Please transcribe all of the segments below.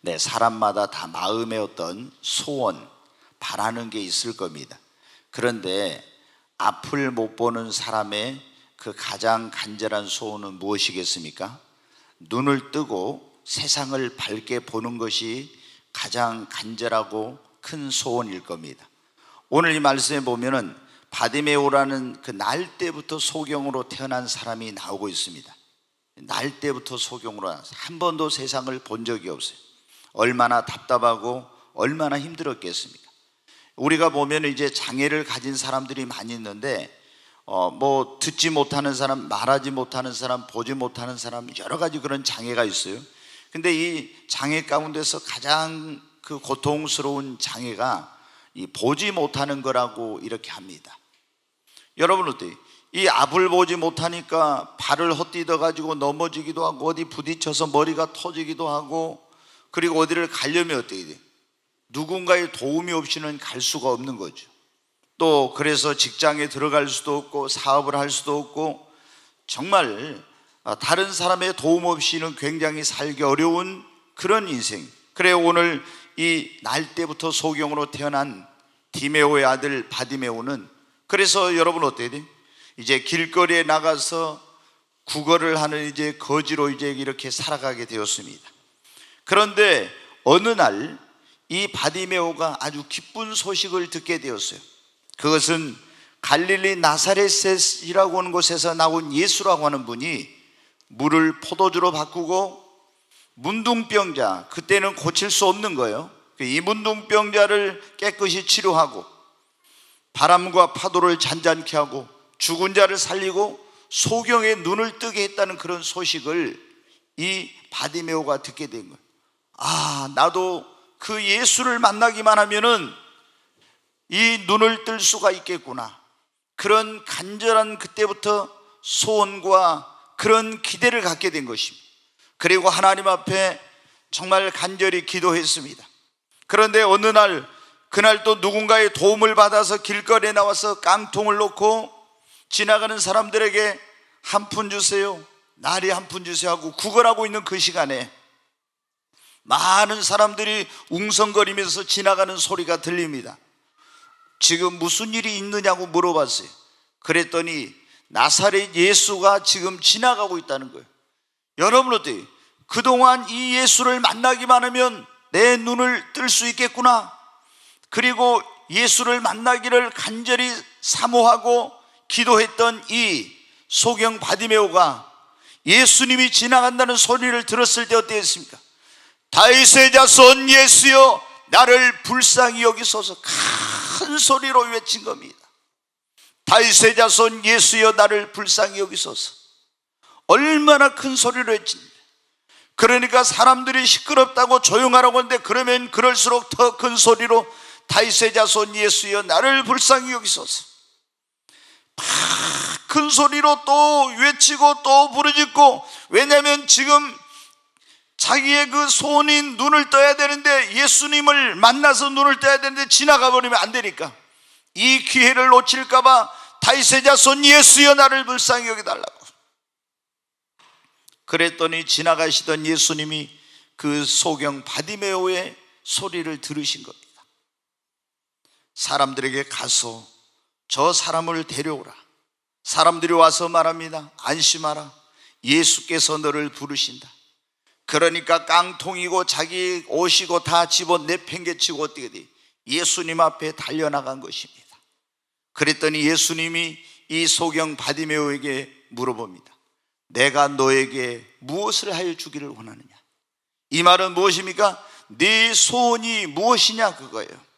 네, 사람마다 다 마음의 어떤 소원, 바라는 게 있을 겁니다. 그런데 앞을 못 보는 사람의 그 가장 간절한 소원은 무엇이겠습니까? 눈을 뜨고 세상을 밝게 보는 것이 가장 간절하고 큰 소원일 겁니다. 오늘 이 말씀에 보면은 바디메오라는 그 날 때부터 소경으로 태어난 사람이 나오고 있습니다. 날 때부터 소경으로 나서 한 번도 세상을 본 적이 없어요. 얼마나 답답하고 얼마나 힘들었겠습니까? 우리가 보면 이제 장애를 가진 사람들이 많이 있는데 뭐 듣지 못하는 사람, 말하지 못하는 사람, 보지 못하는 사람, 여러 가지 그런 장애가 있어요. 근데 이 장애 가운데서 가장 그 고통스러운 장애가 이 보지 못하는 거라고 이렇게 합니다. 여러분 어때요? 이 앞을 보지 못하니까 발을 헛디뎌 가지고 넘어지기도 하고 어디 부딪혀서 머리가 터지기도 하고, 그리고 어디를 가려면 어떻게 돼요? 누군가의 도움이 없이는 갈 수가 없는 거죠. 또 그래서 직장에 들어갈 수도 없고 사업을 할 수도 없고, 정말 다른 사람의 도움 없이는 굉장히 살기 어려운 그런 인생. 그래요, 오늘 이 날 때부터 소경으로 태어난 디메오의 아들 바디메오는, 그래서 여러분 어때야 돼? 이제 길거리에 나가서 구걸을 하는 이제 거지로 이제 이렇게 살아가게 되었습니다. 그런데 어느 날 이 바디메오가 아주 기쁜 소식을 듣게 되었어요. 그것은 갈릴리 나사렛이라고 하는 곳에서 나온 예수라고 하는 분이 물을 포도주로 바꾸고 문둥병자, 그때는 고칠 수 없는 거예요. 이 문둥병자를 깨끗이 치료하고 바람과 파도를 잔잔케 하고 죽은 자를 살리고 소경의 눈을 뜨게 했다는 그런 소식을 이 바디메오가 듣게 된 거예요. 아, 나도 그 예수를 만나기만 하면은 이 눈을 뜰 수가 있겠구나. 그런 간절한 그때부터 소원과 그런 기대를 갖게 된 것입니다. 그리고 하나님 앞에 정말 간절히 기도했습니다. 그런데 어느 날, 그날 또 누군가의 도움을 받아서 길거리에 나와서 깡통을 놓고 지나가는 사람들에게 한 푼 주세요, 나리 한 푼 주세요 하고 구걸하고 있는 그 시간에 많은 사람들이 웅성거리면서 지나가는 소리가 들립니다. 지금 무슨 일이 있느냐고 물어봤어요. 그랬더니 나사렛 예수가 지금 지나가고 있다는 거예요. 여러분 어때요? 그동안 이 예수를 만나기만 하면 내 눈을 뜰 수 있겠구나. 그리고 예수를 만나기를 간절히 사모하고 기도했던 이 소경 바디메오가 예수님이 지나간다는 소리를 들었을 때 어땠습니까? 다윗의 자손 예수여, 나를 불쌍히 여기소서. 큰 소리로 외친 겁니다. 다윗의 자손 예수여, 나를 불쌍히 여기소서. 얼마나 큰 소리로 외칩니다. 그러니까 사람들이 시끄럽다고 조용하라고 하는데, 그러면 그럴수록 더 큰 소리로 다윗의 자손 예수여, 나를 불쌍히 여기소서. 큰 소리로 또 외치고 또 부르짖고, 왜냐하면 지금 자기의 그 소원인 눈을 떠야 되는데, 예수님을 만나서 눈을 떠야 되는데 지나가 버리면 안 되니까 이 기회를 놓칠까 봐 다윗의 자손 예수여, 나를 불쌍히 여기달라고. 그랬더니 지나가시던 예수님이 그 소경 바디메오의 소리를 들으신 겁니다. 사람들에게 가서 저 사람을 데려오라. 사람들이 와서 말합니다. 안심하라, 예수께서 너를 부르신다. 그러니까 깡통이고 자기 옷이고 다 집어 내팽개치고 어떻게 돼? 예수님 앞에 달려나간 것입니다. 그랬더니 예수님이 이 소경 바디메오에게 물어봅니다. 내가 너에게 무엇을 하여 주기를 원하느냐? 이 말은 무엇입니까? 네 소원이 무엇이냐, 그거예요.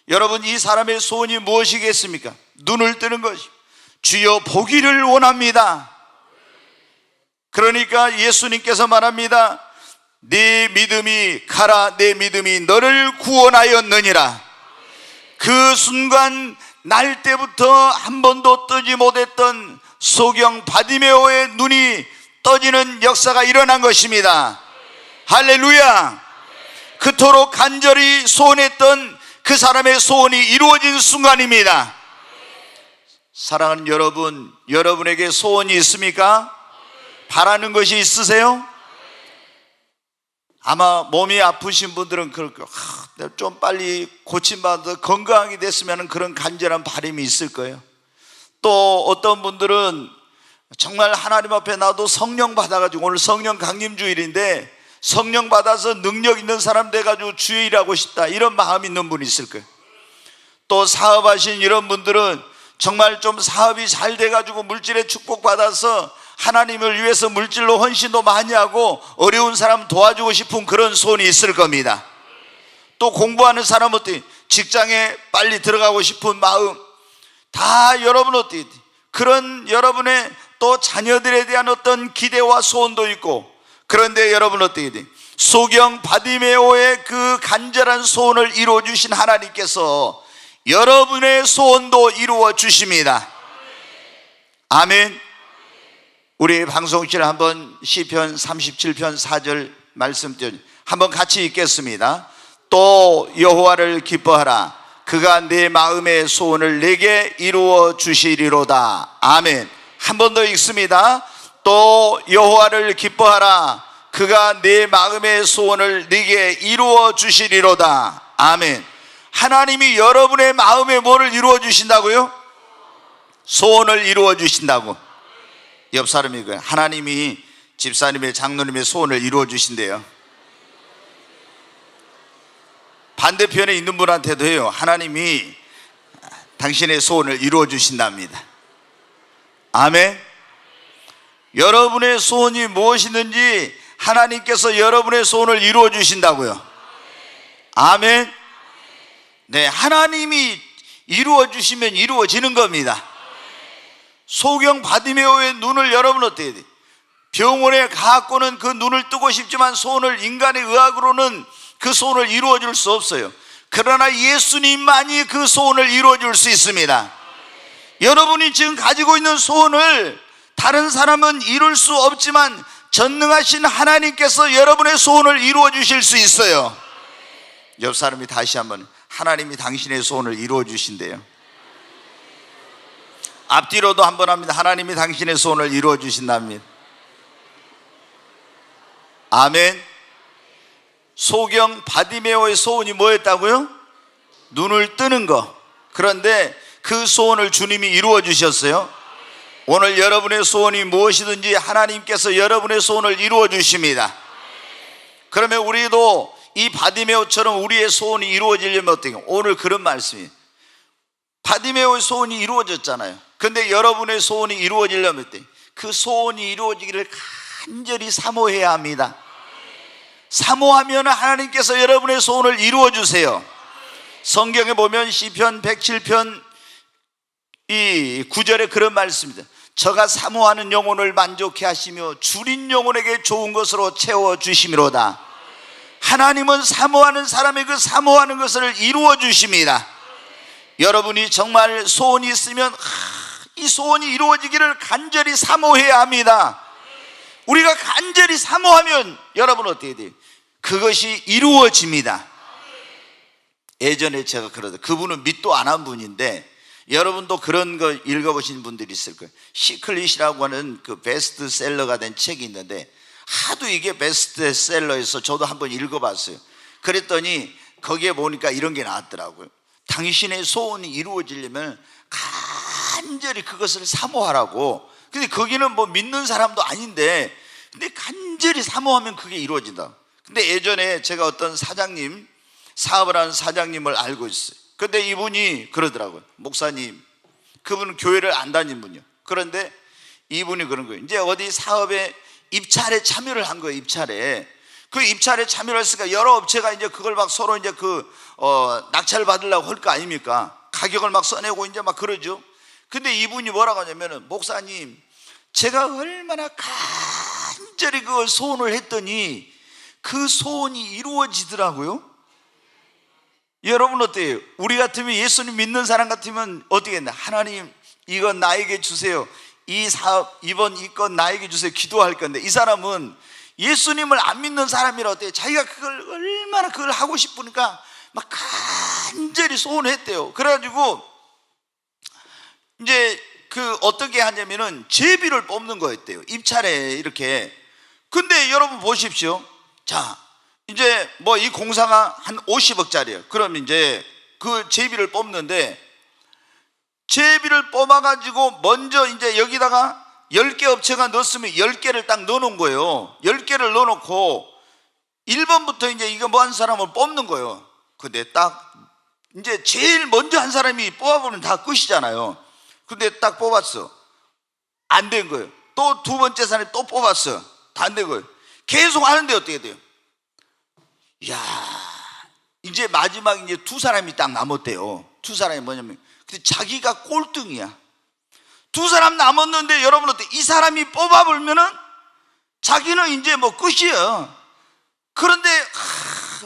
여러분, 이 사람의 소원이 무엇이겠습니까? 눈을 뜨는 것이. 주여 보기를 원합니다. 그러니까 예수님께서 말합니다. 네 믿음이 가라, 내 믿음이 너를 구원하였느니라. 그 순간 날 때부터 한 번도 뜨지 못했던 소경 바디메오의 눈이 떠지는 역사가 일어난 것입니다. 할렐루야. 그토록 간절히 소원했던 그 사람의 소원이 이루어진 순간입니다. 사랑하는 여러분, 여러분에게 소원이 있습니까? 바라는 것이 있으세요? 아마 몸이 아프신 분들은 그럴 거예요. 내가 좀 빨리 고침받아 건강하게 됐으면 그런 간절한 바람이 있을 거예요. 또 어떤 분들은 정말 하나님 앞에 나도 성령 받아가지고, 오늘 성령 강림주일인데 성령 받아서 능력 있는 사람 돼가지고 주의 일하고 싶다, 이런 마음이 있는 분이 있을 거예요. 또 사업하신 이런 분들은 정말 좀 사업이 잘 돼가지고 물질의 축복 받아서 하나님을 위해서 물질로 헌신도 많이 하고 어려운 사람 도와주고 싶은 그런 소원이 있을 겁니다. 또 공부하는 사람 어때? 직장에 빨리 들어가고 싶은 마음, 다 여러분 어때? 그런 여러분의 또 자녀들에 대한 어떤 기대와 소원도 있고, 그런데 여러분 어떻게 돼? 소경 바디메오의 그 간절한 소원을 이루어 주신 하나님께서 여러분의 소원도 이루어 주십니다. 아멘. 우리 방송실 한번 시편 37편 4절 말씀 한번 같이 읽겠습니다. 또 여호와를 기뻐하라. 그가 내 마음의 소원을 내게 이루어 주시리로다. 아멘. 한 번 더 읽습니다. 또 여호와를 기뻐하라. 그가 내 마음의 소원을 네게 이루어 주시리로다. 아멘. 하나님이 여러분의 마음에 뭐를 이루어 주신다고요? 소원을 이루어 주신다고. 옆 사람이 그래요. 하나님이 집사님의 장로님의 소원을 이루어 주신대요. 반대편에 있는 분한테도 해요. 하나님이 당신의 소원을 이루어 주신답니다. 아멘. 여러분의 소원이 무엇이든지 하나님께서 여러분의 소원을 이루어 주신다고요. 아멘. 네, 하나님이 이루어 주시면 이루어지는 겁니다. 소경 바디메오의 눈을 여러분 어떻게 돼? 병원에 가고는 그 눈을 뜨고 싶지만 소원을 인간의 의학으로는 그 소원을 이루어 줄 수 없어요. 그러나 예수님만이 그 소원을 이루어 줄 수 있습니다. 여러분이 지금 가지고 있는 소원을 다른 사람은 이룰 수 없지만 전능하신 하나님께서 여러분의 소원을 이루어 주실 수 있어요. 옆 사람이 다시 한번, 하나님이 당신의 소원을 이루어 주신대요. 앞뒤로도 한번 합니다. 하나님이 당신의 소원을 이루어 주신답니다. 아멘. 소경 바디메오의 소원이 뭐였다고요? 눈을 뜨는 거. 그런데 그 소원을 주님이 이루어 주셨어요. 오늘 여러분의 소원이 무엇이든지 하나님께서 여러분의 소원을 이루어 주십니다. 그러면 우리도 이 바디메오처럼 우리의 소원이 이루어지려면 어떻게 해요? 오늘 그런 말씀이에요. 바디메오의 소원이 이루어졌잖아요. 그런데 여러분의 소원이 이루어지려면 어때요? 그 소원이 이루어지기를 간절히 사모해야 합니다. 사모하면 하나님께서 여러분의 소원을 이루어 주세요. 성경에 보면 시편 107편 이 9절에 그런 말씀입니다. 저가 사모하는 영혼을 만족해 하시며 줄인 영혼에게 좋은 것으로 채워 주심이로다. 하나님은 사모하는 사람의 그 사모하는 것을 이루어 주십니다. 여러분이 정말 소원이 있으면 이 소원이 이루어지기를 간절히 사모해야 합니다. 우리가 간절히 사모하면 여러분 어떻게 돼요? 그것이 이루어집니다. 예전에 제가 그러다, 그분은 믿도 안 한 분인데 여러분도 그런 거 읽어보신 분들이 있을 거예요. 시클릿이라고 하는 그 베스트셀러가 된 책이 있는데 하도 이게 베스트셀러에서 저도 한번 읽어봤어요. 그랬더니 거기에 보니까 이런 게 나왔더라고요. 당신의 소원이 이루어지려면 간절히 그것을 사모하라고. 근데 거기는 뭐 믿는 사람도 아닌데 근데 간절히 사모하면 그게 이루어진다. 근데 예전에 제가 어떤 사장님, 사업을 하는 사장님을 알고 있어요. 근데 이분이 그러더라고요. 목사님, 그분은 교회를 안 다닌 분이요. 그런데 이분이 그런 거예요. 이제 어디 사업에 입찰에 참여를 한 거예요. 입찰에. 그 입찰에 참여를 했으니까 여러 업체가 이제 그걸 막 서로 이제 낙찰 받으려고 할 거 아닙니까? 가격을 막 써내고 이제 막 그러죠. 근데 이분이 뭐라고 하냐면은, 목사님, 제가 얼마나 간절히 그걸 소원을 했더니 그 소원이 이루어지더라고요. 여러분 어때요? 우리 같으면, 예수님 믿는 사람 같으면 어떻게 했나? 하나님, 이건 나에게 주세요. 이 사업, 이번 이 건 나에게 주세요. 기도할 건데, 이 사람은 예수님을 안 믿는 사람이라 어때요? 자기가 그걸 얼마나 그걸 하고 싶으니까 막 간절히 소원했대요. 그래가지고 이제 어떻게 하냐면은 제비를 뽑는 거였대요. 입찰에 이렇게. 근데 여러분 보십시오. 자, 이제 뭐 이 공사가 한 50억짜리예요. 그럼 이제 그 제비를 뽑는데, 제비를 뽑아가지고 먼저 이제 여기다가 10개 업체가 넣었으면 10개를 딱 넣어놓은 거예요. 10개를 넣어놓고 1번부터 이제 이거 뭐 한 사람을 뽑는 거예요. 근데 딱 이제 제일 먼저 한 사람이 뽑아보면 다 끝이잖아요. 근데 딱 뽑았어. 안 된 거예요. 또 두 번째 사람이 또 뽑았어. 다 안 된 거예요. 계속 하는데 어떻게 돼요? 이야, 이제 마지막 이제 두 사람이 딱 남았대요. 두 사람이 뭐냐면, 근데 자기가 꼴등이야. 두 사람 남았는데 여러분 어때? 이 사람이 뽑아보면은 자기는 이제 뭐 끝이에요. 그런데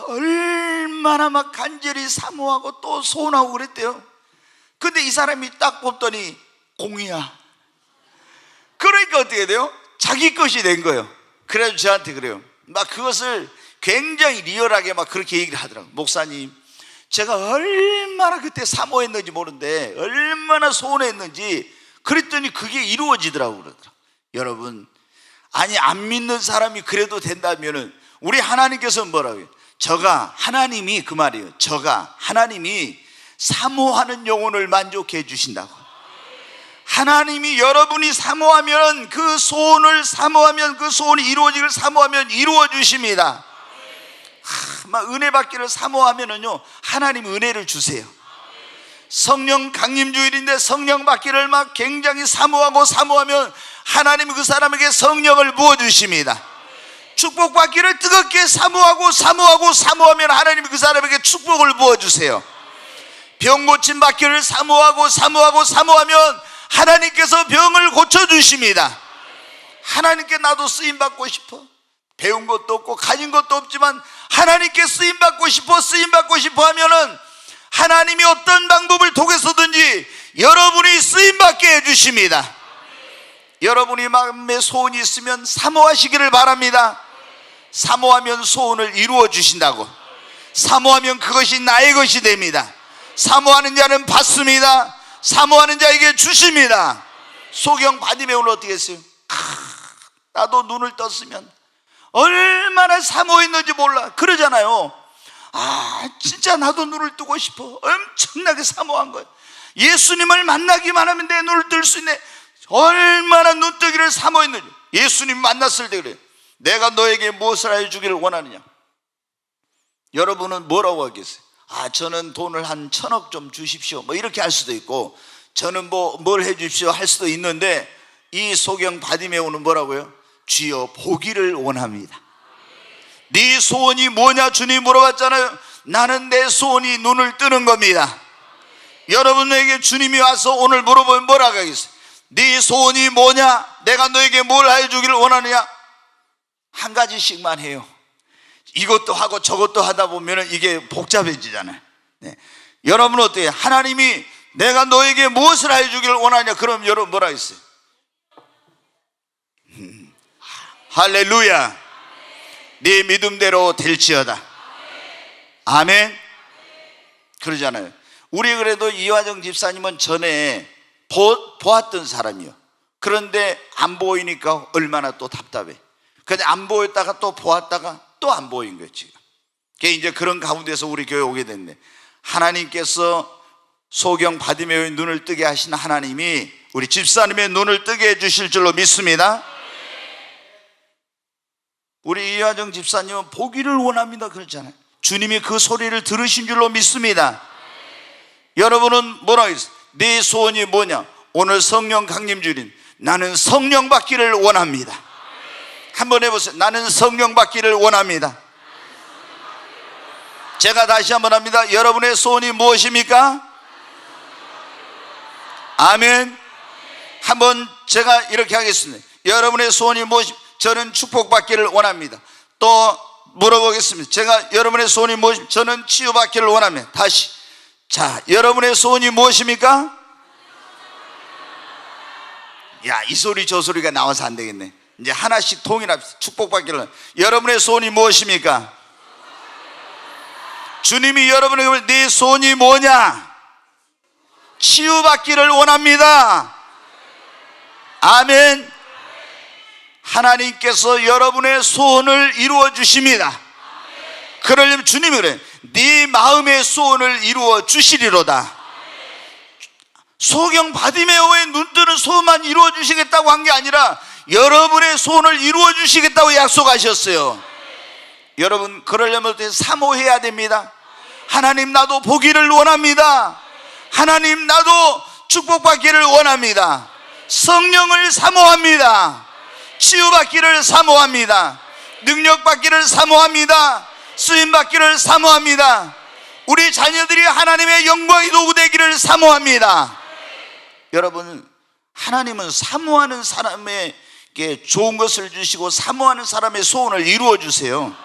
얼마나 막 간절히 사모하고 또 소원하고 그랬대요. 근데 이 사람이 딱 뽑더니 공이야. 그러니까 어떻게 돼요? 자기 것이 된 거예요. 그래서 저한테 그래요. 막 그것을 굉장히 리얼하게 막 그렇게 얘기를 하더라고요. 목사님, 제가 얼마나 그때 사모했는지 모르는데 얼마나 소원했는지, 그랬더니 그게 이루어지더라고요. 그러더라고요. 여러분, 아니 안 믿는 사람이 그래도 된다면은 우리 하나님께서 뭐라고 해요? 저가, 하나님이 그 말이에요. 저가, 하나님이 사모하는 영혼을 만족해 주신다고. 하나님이 여러분이 사모하면 그 소원을 사모하면 그 소원이 이루어지기를 사모하면 이루어 주십니다. 막 은혜 받기를 사모하면은요, 하나님 은혜를 주세요. 성령 강림주일인데 성령 받기를 막 굉장히 사모하면 하나님이 그 사람에게 성령을 부어주십니다. 축복받기를 뜨겁게 사모하면 하나님이 그 사람에게 축복을 부어주세요. 병 고침 받기를 사모하면 하나님께서 병을 고쳐주십니다. 하나님께 나도 쓰임받고 싶어. 배운 것도 없고 가진 것도 없지만 하나님께 쓰임받고 싶어 하면은 하나님이 어떤 방법을 통해서든지 여러분이 쓰임받게 해주십니다. 여러분이 마음에 소원이 있으면 사모하시기를 바랍니다. 사모하면 소원을 이루어 주신다고. 사모하면 그것이 나의 것이 됩니다. 사모하는 자는 받습니다. 사모하는 자에게 주십니다. 소경 바디메오는 어떻게 했어요? 나도 눈을 떴으면 얼마나 사모했는지 몰라 그러잖아요. 진짜 나도 눈을 뜨고 싶어. 엄청나게 사모한 거예요. 예수님을 만나기만 하면 내 눈을 뜰 수 있네. 얼마나 눈뜨기를 사모했는지. 예수님 만났을 때 그래요. 내가 너에게 무엇을 해주기를 원하느냐. 여러분은 뭐라고 하겠어요? 저는 돈을 한 1,000억 좀 주십시오, 뭐 이렇게 할 수도 있고, 저는 뭘 해주십시오 할 수도 있는데, 이 소경 바디메오는 뭐라고요? 주여 보기를 원합니다. 네 소원이 뭐냐 주님 물어봤잖아요. 나는 내 소원이 눈을 뜨는 겁니다. 여러분에게 주님이 와서 오늘 물어보면 뭐라고 하겠어요? 네 소원이 뭐냐? 내가 너에게 뭘 해주기를 원하느냐? 한 가지씩만 해요. 이것도 하고 저것도 하다 보면 이게 복잡해지잖아요. 네. 여러분은 어때요? 하나님이 내가 너에게 무엇을 해주기를 원하냐? 그럼 여러분 뭐라 했어요? 할렐루야. 네 믿음대로 될지어다. 아멘. 그러잖아요. 우리 그래도 이화정 집사님은 전에 보았던 사람이요. 그런데 안 보이니까 얼마나 또 답답해. 근데 안 보였다가 또 보았다가 또 안 보인 거예요 지금. 이제 그런 가운데서 우리 교회 오게 됐네. 하나님께서 소경 바디메오의 눈을 뜨게 하신 하나님이 우리 집사님의 눈을 뜨게 해주실 줄로 믿습니다. 우리 이화정 집사님은 보기를 원합니다 그렇잖아요. 주님이 그 소리를 들으신 줄로 믿습니다. 여러분은 뭐라고 했어요? 네 소원이 뭐냐? 오늘 성령 강림주일인 나는 성령 받기를 원합니다. 한번 해보세요. 나는 성령 받기를 원합니다. 제가 다시 한번 합니다. 여러분의 소원이 무엇입니까? 아멘. 한번 제가 이렇게 하겠습니다. 여러분의 소원이 무엇입니까? 저는 축복받기를 원합니다. 또 물어보겠습니다. 제가 여러분의 소원이 무엇입니까? 저는 치유받기를 원합니다. 다시. 자, 여러분의 소원이 무엇입니까? 야, 이 소리 저 소리가 나와서 안 되겠네. 이제 하나씩 통일합시다. 축복받기를. 여러분의 소원이 무엇입니까? 주님이 여러분에게 네 소원이 뭐냐? 치유받기를 원합니다. 아멘. 하나님께서 여러분의 소원을 이루어 주십니다. 그러려면 주님이 그래, 네 마음의 소원을 이루어 주시리로다. 소경 바디메오의 눈뜨는 소원만 이루어 주시겠다고 한 게 아니라 여러분의 소원을 이루어 주시겠다고 약속하셨어요. 여러분, 그러려면 사모해야 됩니다. 하나님, 나도 보기를 원합니다. 하나님, 나도 축복받기를 원합니다. 성령을 사모합니다. 치유받기를 사모합니다. 능력받기를 사모합니다. 쓰임받기를 사모합니다. 우리 자녀들이 하나님의 영광의 도구 되기를 사모합니다. 여러분, 하나님은 사모하는 사람에게 좋은 것을 주시고 사모하는 사람의 소원을 이루어 주세요.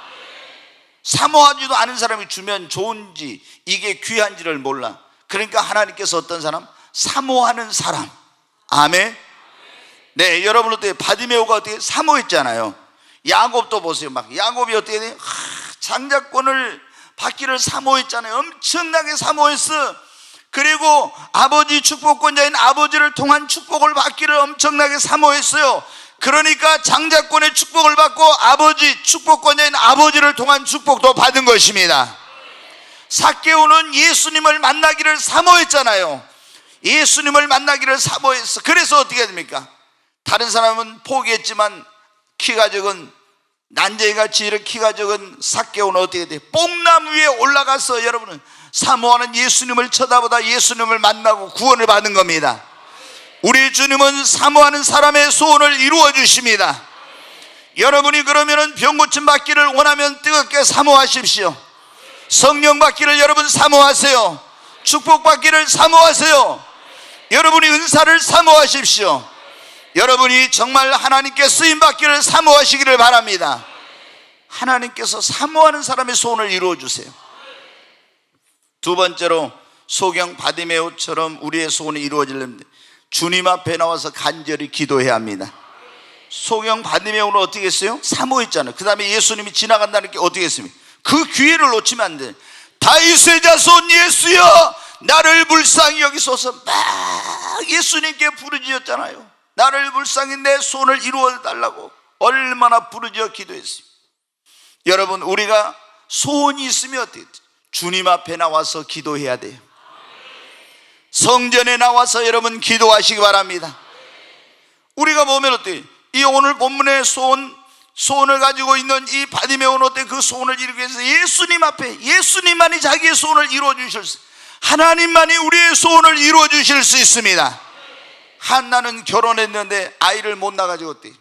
사모하지도 않은 사람이 주면 좋은지 이게 귀한지를 몰라. 그러니까 하나님께서 어떤 사람? 사모하는 사람. 아멘. 네, 여러분 어떻게 바디메오가 어떻게 사모했잖아요. 야곱도 보세요. 막 야곱이 어떻게 돼? 장자권을 받기를 사모했잖아요. 엄청나게 사모했어. 그리고 아버지 축복권자인 아버지를 통한 축복을 받기를 엄청나게 사모했어요. 그러니까 장자권의 축복을 받고 아버지 축복권자인 아버지를 통한 축복도 받은 것입니다. 삭개오는 예수님을 만나기를 사모했잖아요. 예수님을 만나기를 사모했어. 그래서 어떻게 됩니까? 다른 사람은 포기했지만 키가 적은 난쟁이같이 이렇게 키가 적은 삭개오는 어떻게 돼? 뽕나무 위에 올라가서 여러분은 사모하는 예수님을 쳐다보다 예수님을 만나고 구원을 받은 겁니다. 우리 주님은 사모하는 사람의 소원을 이루어 주십니다. 여러분이 그러면은 병 고침 받기를 원하면 뜨겁게 사모하십시오. 성령 받기를 여러분 사모하세요. 축복 받기를 사모하세요. 여러분이 은사를 사모하십시오. 여러분이 정말 하나님께 쓰임 받기를 사모하시기를 바랍니다. 하나님께서 사모하는 사람의 소원을 이루어 주세요. 두 번째로 소경 바디메오처럼 우리의 소원이 이루어지려면 주님 앞에 나와서 간절히 기도해야 합니다. 소경 바디메오는 어떻게 했어요? 사모했잖아요. 그 다음에 예수님이 지나간다는 게 어떻게 했습니까? 그 기회를 놓치면 안 돼. 다윗의 자손 예수여 나를 불쌍히 여기소서. 막 예수님께 부르짖었잖아요. 나를 불쌍히 내 소원을 이루어 달라고 얼마나 부르짖어 기도했습니다. 여러분, 우리가 소원이 있으면 어떻게 돼요? 주님 앞에 나와서 기도해야 돼요. 성전에 나와서 여러분 기도하시기 바랍니다. 우리가 보면 어때요? 이 오늘 본문의 소원을 가지고 있는 이 바디메오는 어때? 그 소원을 이루기 위해서 예수님 앞에, 예수님만이 자기의 소원을 이루어 주실 수, 하나님만이 우리의 소원을 이루어 주실 수 있습니다. 한나는 결혼했는데 아이를 못 낳아가지고 어때?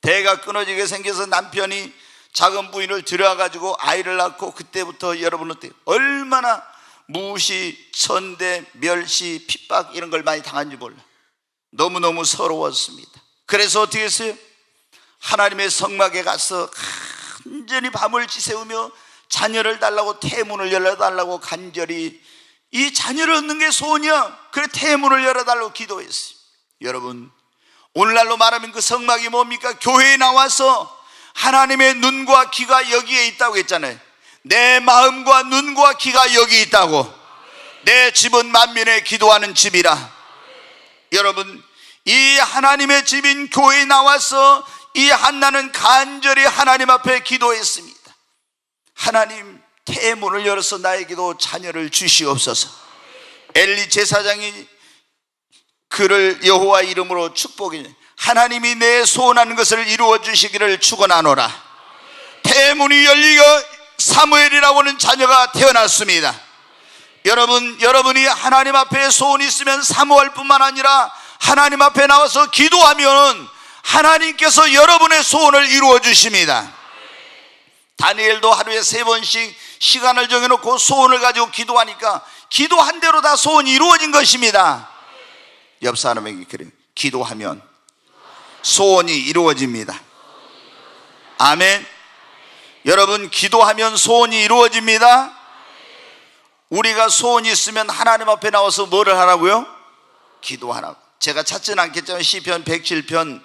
대가 끊어지게 생겨서 남편이 작은 부인을 들여가지고 아이를 낳고, 그때부터 여러분 어때요? 얼마나 무시, 천대, 멸시, 핍박 이런 걸 많이 당한지 몰라. 너무너무 서러웠습니다. 그래서 어떻게 했어요? 하나님의 성막에 가서 간절히 밤을 지새우며 자녀를 달라고, 태문을 열어달라고 간절히, 이 자녀를 얻는 게 소원이야. 그래 태문을 열어달라고 기도했어요. 여러분, 오늘날로 말하면 그 성막이 뭡니까? 교회에 나와서 하나님의 눈과 귀가 여기에 있다고 했잖아요. 내 마음과 눈과 귀가 여기 있다고. 내 집은 만민의 기도하는 집이라. 여러분, 이 하나님의 집인 교회에 나와서 이 한나는 간절히 하나님 앞에 기도했습니다. 하나님, 태문을 열어서 나에게도 자녀를 주시옵소서. 엘리 제사장이 그를 여호와 이름으로 축복해, 하나님이 내 소원하는 것을 이루어 주시기를 축원하노라. 태문이 열리고 사무엘이라고 하는 자녀가 태어났습니다. 여러분이 하나님 앞에 소원이 있으면 사모할 뿐만 아니라 하나님 앞에 나와서 기도하면 하나님께서 여러분의 소원을 이루어 주십니다. 다니엘도 하루에 3번씩 시간을 정해놓고 소원을 가지고 기도하니까 기도한 대로 다 소원이 이루어진 것입니다. 옆 사람에게 그래요. 기도하면 소원이 이루어집니다. 아멘. 여러분, 기도하면 소원이 이루어집니다. 우리가 소원이 있으면 하나님 앞에 나와서 뭐를 하라고요? 기도하라고. 제가 찾지는 않겠지만 시편 107편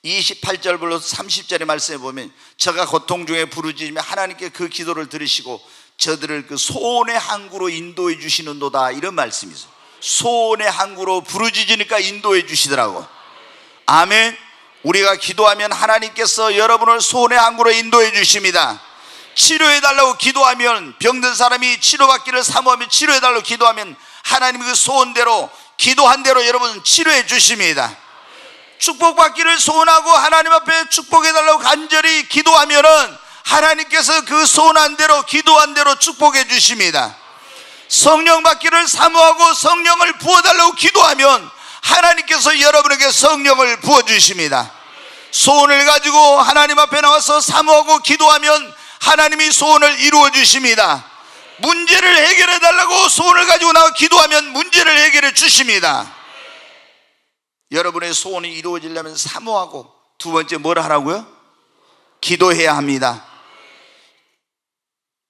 28절부터 30절의 말씀에 보면, 저가 고통 중에 부르짖으며 하나님께 그 기도를 들으시고 저들을 그 소원의 항구로 인도해 주시는도다, 이런 말씀이 있어요. 소원의 항구로 부르짖으니까 인도해 주시더라고. 아멘. 우리가 기도하면 하나님께서 여러분을 소원의 항구로 인도해 주십니다. 치료해달라고 기도하면, 병든 사람이 치료받기를 사모하면 치료해달라고 기도하면 하나님이 그 소원대로, 기도한 대로 여러분 치료해 주십니다. 축복받기를 소원하고 하나님 앞에 축복해달라고 간절히 기도하면은 하나님께서 그 소원한 대로, 기도한 대로 축복해 주십니다. 성령 받기를 사모하고 성령을 부어달라고 기도하면 하나님께서 여러분에게 성령을 부어주십니다. 소원을 가지고 하나님 앞에 나와서 사모하고 기도하면 하나님이 소원을 이루어 주십니다. 문제를 해결해 달라고 소원을 가지고 나와 기도하면 문제를 해결해 주십니다. 여러분의 소원이 이루어지려면 사모하고, 두 번째 뭘 하라고요? 기도해야 합니다.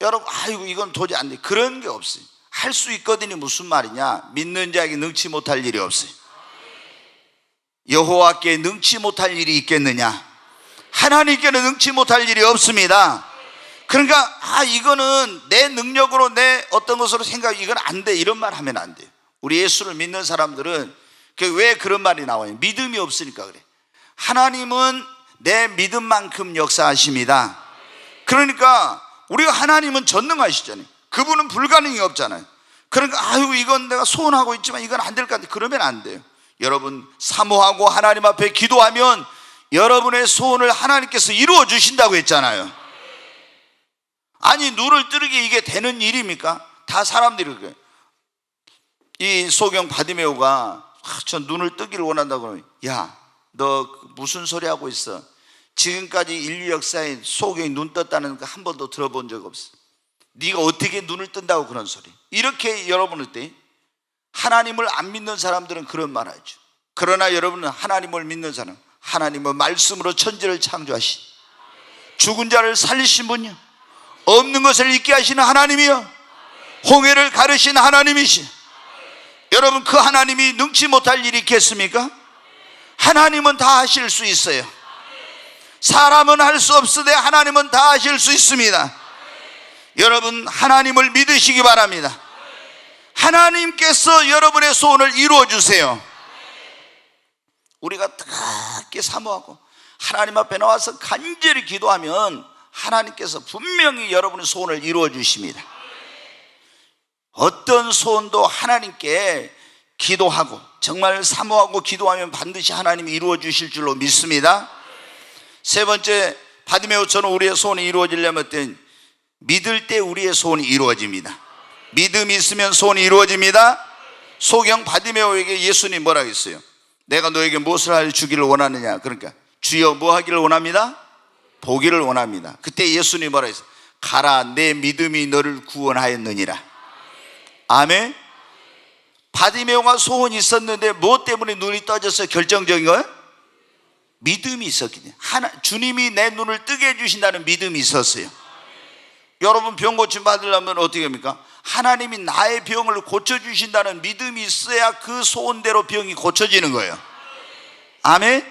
여러분, 아이고 이건 도저히 안 돼, 그런 게 없어요. 할 수 있거든요. 무슨 말이냐? 믿는 자에게 능치 못할 일이 없어요. 여호와께 능치 못할 일이 있겠느냐? 하나님께는 능치 못할 일이 없습니다. 그러니까 이거는 내 능력으로, 내 어떤 것으로 생각, 이건 안 돼, 이런 말 하면 안 돼요. 우리 예수를 믿는 사람들은 왜 그런 말이 나와요? 믿음이 없으니까 그래. 하나님은 내 믿음만큼 역사하십니다. 그러니까 우리가, 하나님은 전능하시잖아요. 그분은 불가능이 없잖아요. 그러니까 이건 내가 소원하고 있지만 이건 안 될 것 같아, 그러면 안 돼요. 여러분, 사모하고 하나님 앞에 기도하면 여러분의 소원을 하나님께서 이루어 주신다고 했잖아요. 아니, 눈을 뜨르게 이게 되는 일입니까? 다 사람들이 그래요. 이 소경 바디메오가 저 눈을 뜨기를 원한다고 그러면, 야, 너 무슨 소리 하고 있어? 지금까지 인류 역사에 소경이 눈 떴다는 거 한 번도 들어본 적 없어. 네가 어떻게 눈을 뜬다고 그런 소리. 이렇게 여러분을 때 하나님을 안 믿는 사람들은 그런 말 하죠. 그러나 여러분은 하나님을 믿는 사람, 하나님은 말씀으로 천지를 창조하신, 죽은 자를 살리신 분이요, 없는 것을 있게 하시는 하나님이요, 홍해를 가르신 하나님이시. 여러분, 그 하나님이 능치 못할 일이 있겠습니까? 하나님은 다 하실 수 있어요. 사람은 할 수 없으되 하나님은 다 하실 수 있습니다. 여러분, 하나님을 믿으시기 바랍니다. 하나님께서 여러분의 소원을 이루어 주세요. 우리가 뜨겁게 사모하고 하나님 앞에 나와서 간절히 기도하면 하나님께서 분명히 여러분의 소원을 이루어 주십니다. 어떤 소원도 하나님께 기도하고 정말 사모하고 기도하면 반드시 하나님이 이루어 주실 줄로 믿습니다. 세 번째, 바디메오처럼 우리의 소원이 이루어지려면 믿을 때 우리의 소원이 이루어집니다. 믿음이 있으면 소원이 이루어집니다. 소경 바디메오에게 예수님 뭐라고 했어요? 내가 너에게 무엇을 주기를 원하느냐? 그러니까 주여 뭐 하기를 원합니다? 보기를 원합니다. 그때 예수님 뭐라고 했어요? 가라, 내 믿음이 너를 구원하였느니라. 아멘. 바디메오가 소원이 있었는데 무엇 때문에 눈이 떠졌어요? 결정적인 거예요? 믿음이 있었기 때문에. 주님이 내 눈을 뜨게 해주신다는 믿음이 있었어요. 여러분, 병 고침 받으려면 어떻게 합니까? 하나님이 나의 병을 고쳐주신다는 믿음이 있어야 그 소원대로 병이 고쳐지는 거예요. 아멘.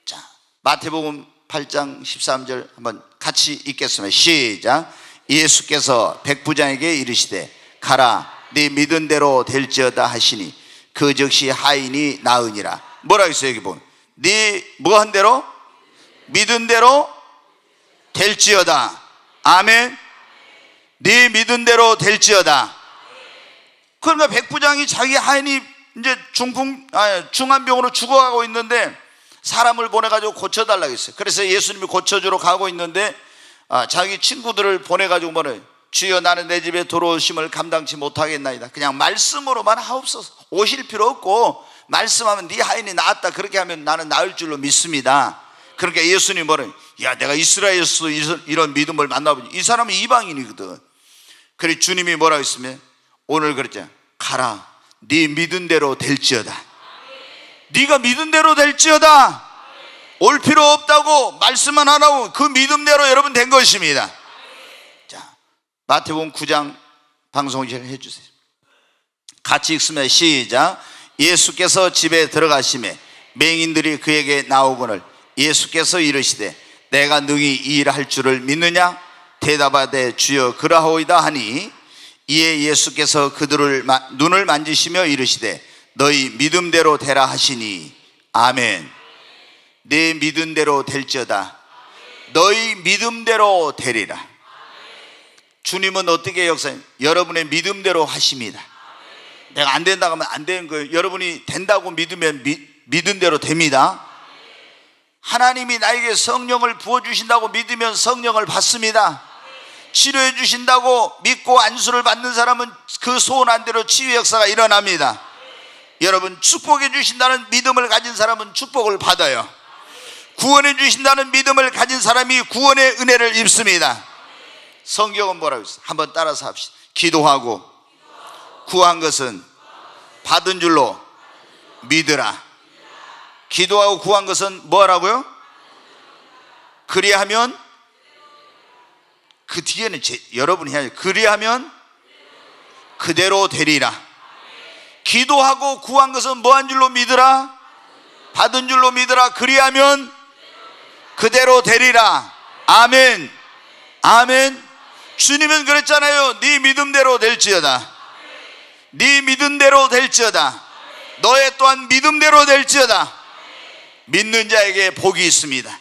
자, 마태복음 8장 13절 한번 같이 읽겠습니다. 시작. 예수께서 백부장에게 이르시되 가라, 네 믿은 대로 될지어다 하시니 그 즉시 하인이 나으니라. 뭐라 했어요? 여기 보면 네 뭐 한 대로? 믿은 대로 될지어다. 아멘. 네 믿은 대로 될지어다. 그러니까 백부장이 자기 하인이 이제 중환병으로 죽어가고 있는데 사람을 보내가지고 고쳐달라고 했어요. 그래서 예수님이 고쳐주러 가고 있는데 자기 친구들을 보내가지고 뭐래요? 주여, 나는 내 집에 들어오심을 감당치 못하겠나이다. 그냥 말씀으로만 하옵소서. 오실 필요 없고 말씀하면 네 하인이 나았다, 그렇게 하면 나는 나을 줄로 믿습니다. 그러니까 예수님 뭐래요? 야, 내가 이스라엘에서 이런 믿음을 만나보니 이 사람은 이방인이거든. 그래 주님이 뭐라고 했으면 오늘 그랬잖아. 가라, 네 믿은 대로 될지어다. 네가 믿은 대로 될지어다. 올 필요 없다고 말씀만 하라고 그 믿음대로 여러분 된 것입니다. 자, 마태복음 9장 방송을 해주세요. 같이 읽습니다. 시작. 예수께서 집에 들어가시매 맹인들이 그에게 나오거늘 예수께서 이르시되 내가 능히 이 일을 할 줄을 믿느냐? 대답하되 주여 그러하오이다 하니 이에 예수께서 그들을 눈을 만지시며 이르시되 너희 믿음대로 되라 하시니. 아멘. 내 믿음대로 될지어다. 너희 믿음대로 되리라. 주님은 어떻게 역사해요? 여러분의 믿음대로 하십니다. 내가 안 된다고 하면 안 되는 거예요. 여러분이 된다고 믿으면 믿은 대로 됩니다. 하나님이 나에게 성령을 부어주신다고 믿으면 성령을 받습니다. 치료해 주신다고 믿고 안수를 받는 사람은 그 소원한 대로 치유 역사가 일어납니다. 여러분, 축복해 주신다는 믿음을 가진 사람은 축복을 받아요. 구원해 주신다는 믿음을 가진 사람이 구원의 은혜를 입습니다. 성경은 뭐라고 했어요? 한번 따라서 합시다. 기도하고 구한 것은 받은 줄로 믿으라. 기도하고 구한 것은 뭐라고요? 그리하면, 그 뒤에는 여러분이 해야죠. 그리하면 그대로 되리라. 기도하고 구한 것은 뭐한 줄로 믿으라? 받은 줄로 믿으라. 그리하면 그대로 되리라. 아멘. 아멘. 주님은 그랬잖아요. 네 믿음대로 될지어다. 네 믿음대로 될지어다. 너의 또한 믿음대로 될지어다. 믿는 자에게 복이 있습니다.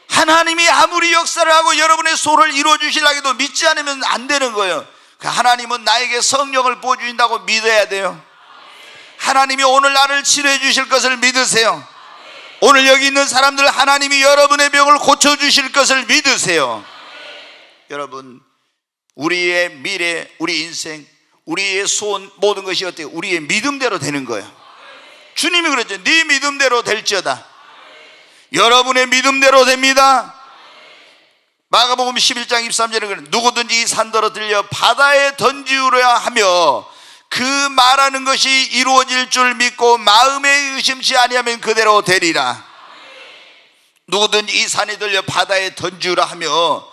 하나님이 아무리 역사를 하고 여러분의 소를 이루어 주시려 해도 믿지 않으면 안 되는 거예요. 하나님은 나에게 성령을 부어주신다고 믿어야 돼요. 하나님이 오늘 나를 치료해 주실 것을 믿으세요. 오늘 여기 있는 사람들, 하나님이 여러분의 병을 고쳐주실 것을 믿으세요. 여러분, 우리의 미래, 우리 인생, 우리의 소원, 모든 것이 어때요? 우리의 믿음대로 되는 거예요. 주님이 그랬죠. 네 믿음대로 될지어다. 여러분의 믿음대로 됩니다. 마가복음 11장 23절에 그래, 누구든지 이 산더러 들려 바다에 던지우려 하며 그 말하는 것이 이루어질 줄 믿고 마음에 의심치 아니하면 그대로 되리라. 누구든지 이 산에 들려 바다에 던지우려 하며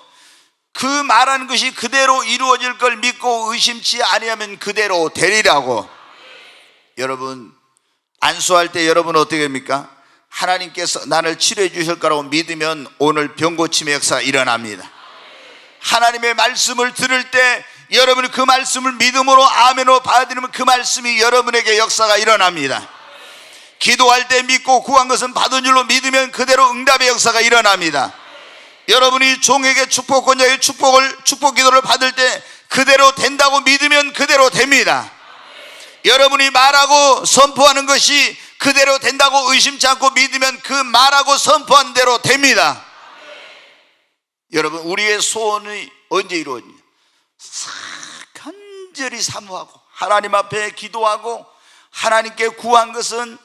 그 말하는 것이 그대로 이루어질 걸 믿고 의심치 아니하면 그대로 되리라고. 여러분, 안수할 때 여러분 어떻게 합니까? 하나님께서 나를 치료해 주실 거라고 믿으면 오늘 병고침의 역사가 일어납니다. 하나님의 말씀을 들을 때 여러분이 그 말씀을 믿음으로 아멘으로 받아들이면 그 말씀이 여러분에게 역사가 일어납니다. 기도할 때 믿고 구한 것은 받은 줄로 믿으면 그대로 응답의 역사가 일어납니다. 여러분이 종에게 축복권자에게 축복 기도를 받을 때 그대로 된다고 믿으면 그대로 됩니다. 여러분이 말하고 선포하는 것이 그대로 된다고 의심치 않고 믿으면 그 말하고 선포한 대로 됩니다. 여러분, 우리의 소원이 언제 이루어지냐? 간절히 사모하고 하나님 앞에 기도하고 하나님께 구한 것은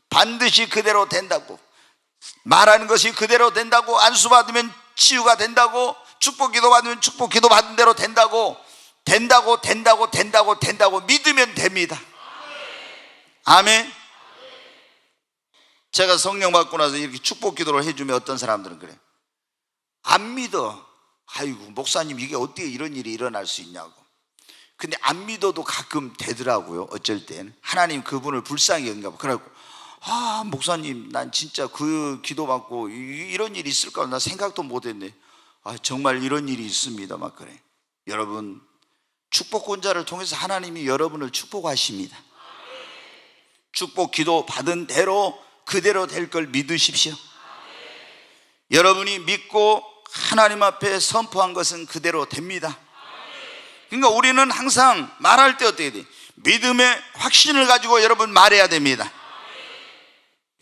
반드시 그대로 된다고, 말하는 것이 그대로 된다고, 안수 받으면 치유가 된다고, 축복 기도 받으면 축복 기도 받은 대로 된다고 믿으면 됩니다. 아멘. 제가 성령 받고 나서 이렇게 축복 기도를 해주면 어떤 사람들은 그래요. 안 믿어. 아이고, 목사님 이게 어떻게 이런 일이 일어날 수 있냐고. 근데 안 믿어도 가끔 되더라고요. 어쩔 땐 하나님 그분을 불쌍히 여긴가 봐. 그래갖고 목사님 난 진짜 그 기도 받고 이런 일이 있을까 나 생각도 못했네. 정말 이런 일이 있습니다. 막 그래. 여러분, 축복권자를 통해서 하나님이 여러분을 축복하십니다. 축복 기도 받은 대로 그대로 될 걸 믿으십시오. 여러분이 믿고 하나님 앞에 선포한 것은 그대로 됩니다. 그러니까 우리는 항상 말할 때 어떻게 돼? 믿음의 확신을 가지고 여러분 말해야 됩니다.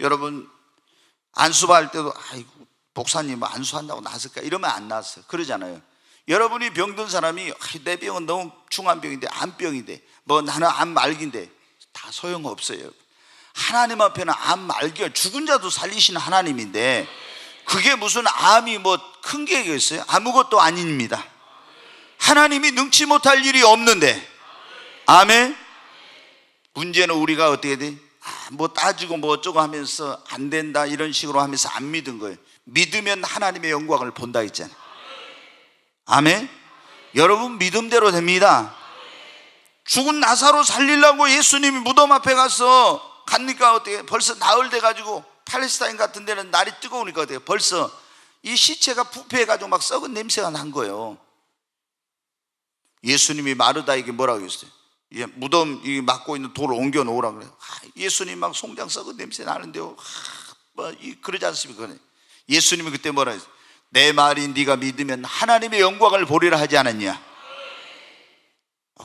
여러분, 안수받을 때도 아이고 목사님 안수한다고 나았을까? 이러면 안 나았어요. 그러잖아요. 여러분이 병든 사람이 내 병은 너무 중한 병인데, 암병인데, 나는 암 말기인데 다 소용없어요. 하나님 앞에는 암 말기가 죽은 자도 살리시는 하나님인데 그게 무슨 암이 큰 게 있어요? 아무것도 아닙니다. 하나님이 능치 못할 일이 없는데. 아멘. 문제는 우리가 어떻게 돼? 따지고 어쩌고 하면서 안 된다 이런 식으로 하면서 안 믿은 거예요. 믿으면 하나님의 영광을 본다 했잖아요. 아멘. 여러분, 믿음대로 됩니다. 죽은 나사로 살리려고 예수님이 무덤 앞에 가니까 어떻게 벌써 나흘 돼가지고 팔레스타인 같은 데는 날이 뜨거우니까 어때요? 벌써 이 시체가 부패해가지고 막 썩은 냄새가 난 거예요. 예수님이 마르다에게 뭐라고 했어요? 무덤 막고 있는 돌을 옮겨 놓으라고 그래요. 예수님 막 송장 썩은 냄새 나는데요. 그러지 않습니까? 예수님이 그때 뭐라 했어요? 내 말이 네가 믿으면 하나님의 영광을 보리라 하지 않았냐?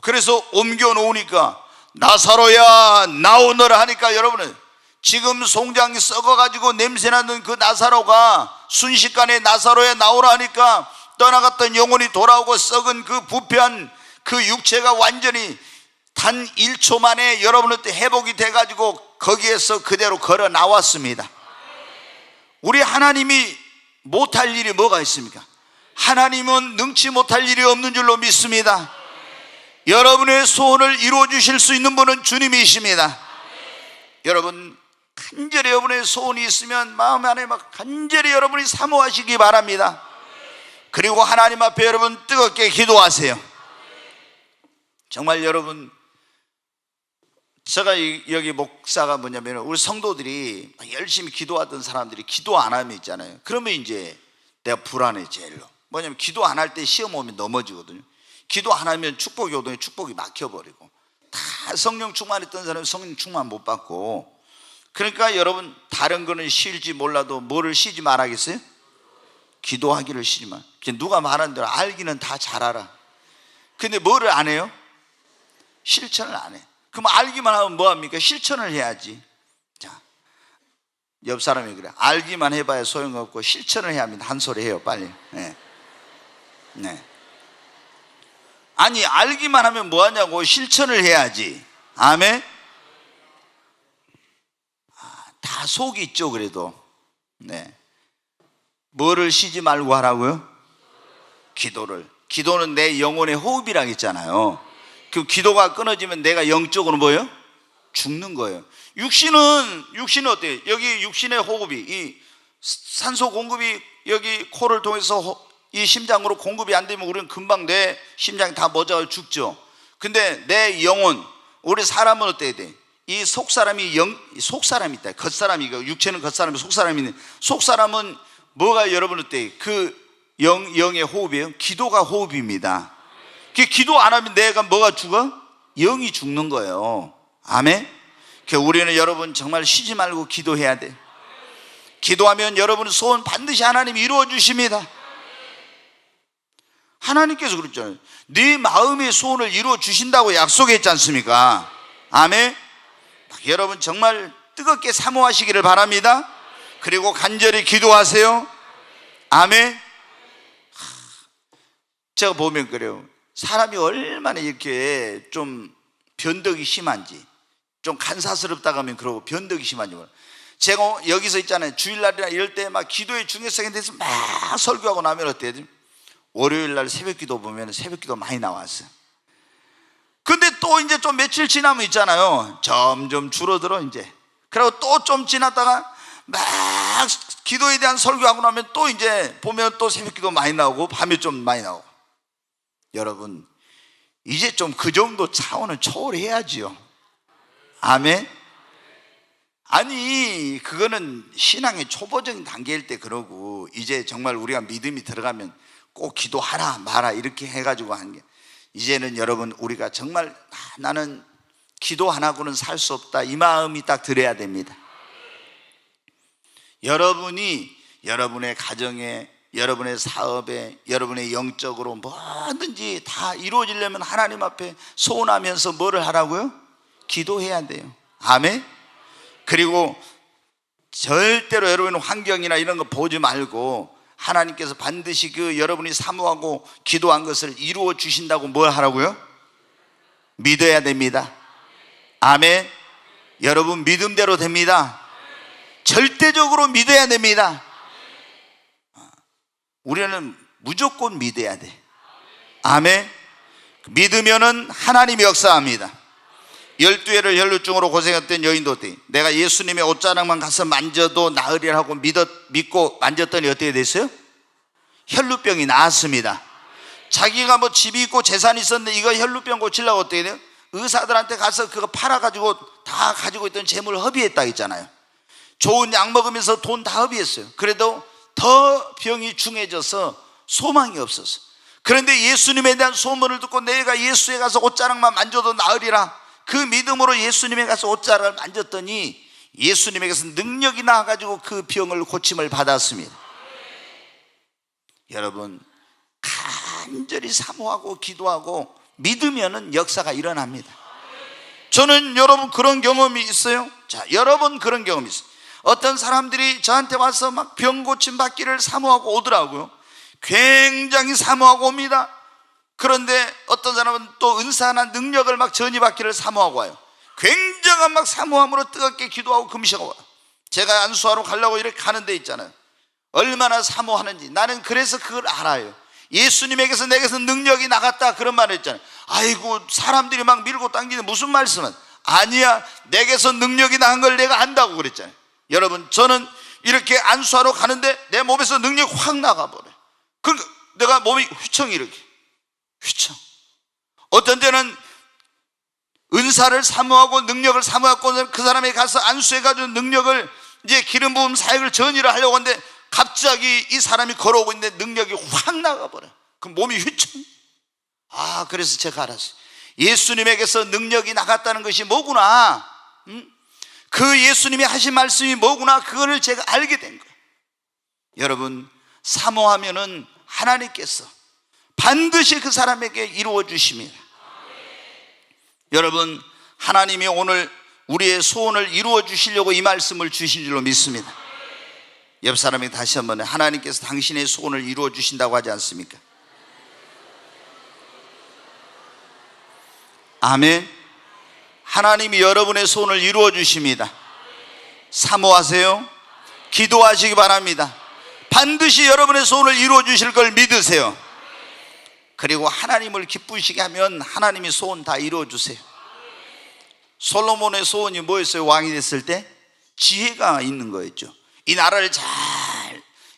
그래서 옮겨 놓으니까 나사로야 나오너라 하니까 여러분은 지금 송장이 썩어가지고 냄새나는 그 나사로가 순식간에 나사로야 나오라 하니까 떠나갔던 영혼이 돌아오고 썩은 그 부패한 그 육체가 완전히 단 1초 만에 여러분한테 회복이 돼가지고 거기에서 그대로 걸어 나왔습니다. 우리 하나님이 못할 일이 뭐가 있습니까? 하나님은 능치 못할 일이 없는 줄로 믿습니다. 여러분의 소원을 이루어 주실 수 있는 분은 주님이십니다. 여러분 간절히 여러분의 소원이 있으면 마음 안에 막 간절히 여러분이 사모하시기 바랍니다. 그리고 하나님 앞에 여러분 뜨겁게 기도하세요. 정말 여러분, 제가 여기 목사가 뭐냐면 우리 성도들이 열심히 기도하던 사람들이 기도 안 하면 있잖아요. 그러면 이제 내가 불안해. 제일로 뭐냐면 기도 안 할 때 시험 오면 넘어지거든요. 기도 안 하면 축복이 오더니 축복이 막혀버리고, 다 성령 충만했던 사람은 성령 충만 못 받고. 그러니까 여러분 다른 거는 쉬지 몰라도 뭐를 쉬지 말아야겠어요? 기도하기를 쉬지 마. 누가 말하는 대로 알기는 다 잘 알아. 근데 뭐를 안 해요? 실천을 안 해. 그럼 알기만 하면 뭐합니까? 실천을 해야지. 자, 옆 사람이 그래. 알기만 해봐야 소용없고 실천을 해야 합니다. 한 소리 해요 빨리. 네. 네. 아니 알기만 하면 뭐하냐고. 실천을 해야지. 아멘. 다 속이 있죠. 그래도 네. 뭐를 쉬지 말고 하라고요? 기도를. 기도는 내 영혼의 호흡이라고 했잖아요. 그 기도가 끊어지면 내가 영적으로 뭐예요? 죽는 거예요. 육신은 어때요? 여기 육신의 호흡이, 이 산소 공급이 여기 코를 통해서 이 심장으로 공급이 안 되면 우리는 금방 내 심장이 다 멎어 죽죠. 근데 내 영혼, 우리 사람은 어때야 돼? 이 속사람이 속사람이 있다. 겉사람이, 육체는 겉사람이, 속사람이 있는, 속사람은 뭐가 여러분 어때요? 그 영의 호흡이에요. 기도가 호흡입니다. 기도 안 하면 내가 뭐가 죽어? 영이 죽는 거예요. 아멘. 우리는 여러분 정말 쉬지 말고 기도해야 돼. 기도하면 여러분 소원 반드시 하나님이 이루어 주십니다. 하나님께서 그랬잖아요. 네 마음의 소원을 이루어 주신다고 약속했지 않습니까? 아멘. 여러분 정말 뜨겁게 사모하시기를 바랍니다. 그리고 간절히 기도하세요. 아멘. 제가 보면 그래요. 사람이 얼마나 이렇게 좀 변덕이 심한지, 좀 간사스럽다고 하면 그러고 변덕이 심한지 몰라요. 제가 여기서 있잖아요. 주일날이나 이럴 때 막 기도의 중요성에 대해서 막 설교하고 나면 어때요? 월요일날 새벽기도 보면 새벽기도 많이 나왔어요. 근데 또 이제 좀 며칠 지나면 있잖아요. 점점 줄어들어 이제. 그리고 또 좀 지났다가 막 기도에 대한 설교하고 나면 또 이제 보면 또 새벽기도 많이 나오고 밤에 좀 많이 나오고. 여러분 이제 좀 그 정도 차원은 초월해야지요. 아멘. 아니 그거는 신앙의 초보적인 단계일 때 그러고, 이제 정말 우리가 믿음이 들어가면 꼭 기도하라 마라 이렇게 해가지고 하는 게, 이제는 여러분 우리가 정말 나는 기도 안 하고는 살 수 없다 이 마음이 딱 들어야 됩니다. 여러분이 여러분의 가정에, 여러분의 사업에, 여러분의 영적으로 뭐든지 다 이루어지려면 하나님 앞에 소원하면서 뭐를 하라고요? 기도해야 돼요. 아멘. 그리고 절대로 여러분 환경이나 이런 거 보지 말고 하나님께서 반드시 그 여러분이 사모하고 기도한 것을 이루어 주신다고 뭘 하라고요? 믿어야 됩니다. 아멘. 여러분 믿음대로 됩니다. 절대적으로 믿어야 됩니다. 우리는 무조건 믿어야 돼. 아멘. 믿으면은 하나님이 역사합니다. 12회를 혈루증으로 고생했던 여인도 어때? 내가 예수님의 옷자락만 가서 만져도 나으리라고 믿고 만졌더니 어떻게 됐어요? 혈루병이 나았습니다. 자기가 뭐 집이 있고 재산이 있었는데 이거 혈루병 고치려고 어떻게 돼요? 의사들한테 가서 그거 팔아가지고 다 가지고 있던 재물을 허비했다 했잖아요. 좋은 약 먹으면서 돈 다 허비했어요. 그래도 더 병이 중해져서 소망이 없었어. 그런데 예수님에 대한 소문을 듣고 내가 예수에 가서 옷자락만 만져도 나으리라, 그 믿음으로 예수님에 가서 옷자락을 만졌더니 예수님에게서 능력이 나와가지고 그 병을 고침을 받았습니다. 여러분 간절히 사모하고 기도하고 믿으면은 역사가 일어납니다. 저는 여러분 그런 경험이 있어요. 자, 여러분 그런 경험이 있어요. 어떤 사람들이 저한테 와서 막 병 고침 받기를 사모하고 오더라고요. 굉장히 사모하고 옵니다. 그런데 어떤 사람은 또 은사나 능력을 막 전이받기를 사모하고 와요. 굉장한 막 사모함으로 뜨겁게 기도하고 금식하고 와요. 제가 안수하러 가려고 이렇게 가는 데 있잖아요. 얼마나 사모하는지. 나는 그래서 그걸 알아요. 예수님에게서 내게서 능력이 나갔다 그런 말을 했잖아요. 아이고 사람들이 막 밀고 당기는 무슨 말씀은. 아니야, 내게서 능력이 나간 걸 내가 안다고 그랬잖아요. 여러분, 저는 이렇게 안수하러 가는데 내 몸에서 능력이 확 나가버려요. 그러니까 내가 몸이 휘청 이렇게 휘청. 어떤 때는 은사를 사모하고 능력을 사모하고 그 사람에게 가서 안수해가지고 능력을 이제 기름 부음 사역을 전이를 하려고 하는데 갑자기 이 사람이 걸어오고 있는데 능력이 확 나가버려요. 그 몸이 휘청. 아, 그래서 제가 알았어요. 예수님에게서 능력이 나갔다는 것이 뭐구나. 그 예수님이 하신 말씀이 뭐구나. 그거를 제가 알게 된 거예요. 여러분, 사모하면은 하나님께서 반드시 그 사람에게 이루어 주십니다. 여러분, 하나님이 오늘 우리의 소원을 이루어 주시려고 이 말씀을 주신 줄로 믿습니다. 옆 사람에게 다시 한번, 하나님께서 당신의 소원을 이루어 주신다고 하지 않습니까? 아멘. 하나님이 여러분의 소원을 이루어 주십니다. 사모하세요. 기도하시기 바랍니다. 반드시 여러분의 소원을 이루어 주실 걸 믿으세요. 그리고 하나님을 기쁘시게 하면 하나님이 소원 다 이루어 주세요. 솔로몬의 소원이 뭐였어요? 왕이 됐을 때 지혜가 있는 거였죠. 이 나라를 잘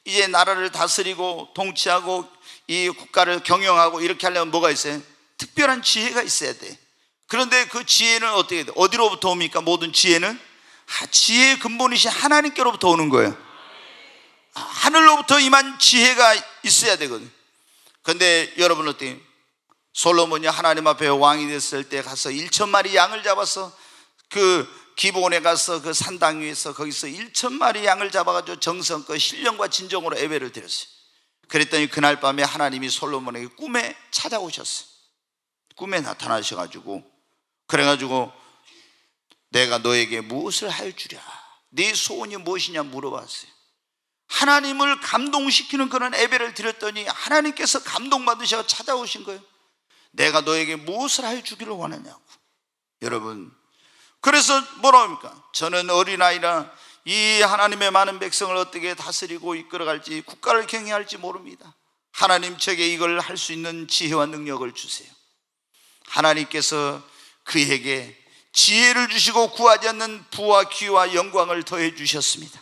이제 나라를 다스리고 통치하고 이 국가를 경영하고 이렇게 하려면 뭐가 있어요? 특별한 지혜가 있어야 돼. 그런데 그 지혜는 어떻게 돼? 어디로부터 옵니까? 모든 지혜는 지혜의 근본이신 하나님께로부터 오는 거예요. 하늘로부터 임한 지혜가 있어야 되거든요. 그런데 여러분 어때요? 솔로몬이 하나님 앞에 왕이 됐을 때 가서 1,000마리 양을 잡아서 그 기브온에 가서 그 산당 위에서 거기서 1,000마리 양을 잡아가지고 정성껏 신령과 진정으로 예배를 드렸어요. 그랬더니 그날 밤에 하나님이 솔로몬에게 꿈에 찾아오셨어요. 꿈에 나타나셔가지고 그래가지고 내가 너에게 무엇을 할 주랴, 네 소원이 무엇이냐 물어봤어요. 하나님을 감동시키는 그런 예배를 드렸더니 하나님께서 감동받으셔서 찾아오신 거예요. 내가 너에게 무엇을 할 주기를 원하냐고. 여러분, 그래서 뭐라 합니까? 저는 어린아이라 이 하나님의 많은 백성을 어떻게 다스리고 이끌어갈지, 국가를 경영할지 모릅니다. 하나님 제게 이걸 할 수 있는 지혜와 능력을 주세요. 하나님께서 그에게 지혜를 주시고 구하지 않는 부와 귀와 영광을 더해 주셨습니다.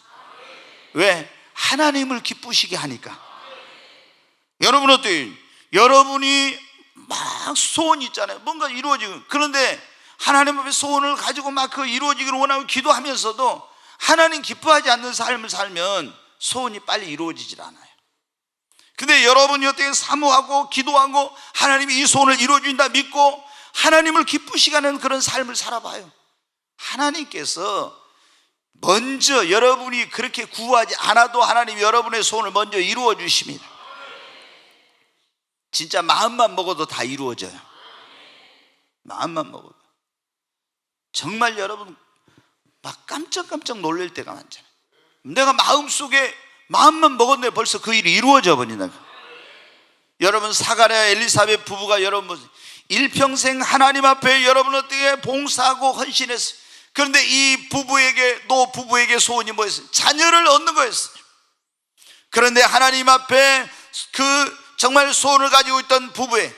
왜? 하나님을 기쁘시게 하니까. 여러분 어때요? 여러분이 막 소원이 있잖아요. 뭔가 이루어지고. 그런데 하나님 앞에 소원을 가지고 막 그 이루어지기를 원하고 기도하면서도 하나님 기뻐하지 않는 삶을 살면 소원이 빨리 이루어지질 않아요. 근데 여러분이 어떻게 사모하고 기도하고 하나님이 이 소원을 이루어준다 믿고 하나님을 기쁘시게 하는 그런 삶을 살아봐요. 하나님께서 먼저 여러분이 그렇게 구하지 않아도 하나님이 여러분의 소원을 먼저 이루어 주십니다. 진짜 마음만 먹어도 다 이루어져요. 마음만 먹어도. 정말 여러분 막 깜짝깜짝 놀랄 때가 많잖아요. 내가 마음속에 마음만 먹었는데 벌써 그 일이 이루어져 버린다. 여러분 사가랴 엘리사벳 부부가 여러분 일평생 하나님 앞에 여러분 어떻게 봉사하고 헌신했어요. 그런데 이 부부에게 소원이 뭐였어요? 자녀를 얻는 거였어요. 그런데 하나님 앞에 그 정말 소원을 가지고 있던 부부에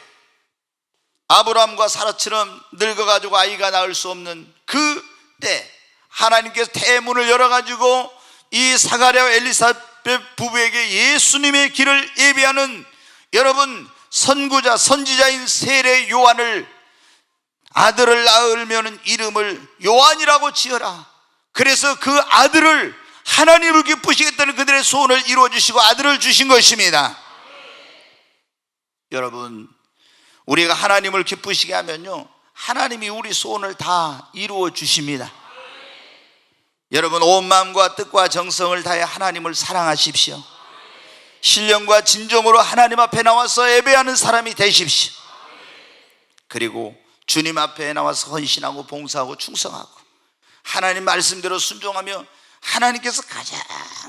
아브라함과 사라처럼 늙어가지고 아이가 낳을 수 없는 그때 하나님께서 대문을 열어가지고 이 사가랴와 엘리사벳 부부에게 예수님의 길을 예비하는 여러분 선구자 선지자인 세례 요한을 아들을 낳으면 이름을 요한이라고 지어라. 그래서 그 아들을 하나님을 기쁘시겠다는 그들의 소원을 이루어 주시고 아들을 주신 것입니다. 여러분 우리가 하나님을 기쁘시게 하면요 하나님이 우리 소원을 다 이루어 주십니다. 여러분 온 마음과 뜻과 정성을 다해 하나님을 사랑하십시오. 신령과 진정으로 하나님 앞에 나와서 예배하는 사람이 되십시오. 그리고 주님 앞에 나와서 헌신하고 봉사하고 충성하고 하나님 말씀대로 순종하며 하나님께서 가장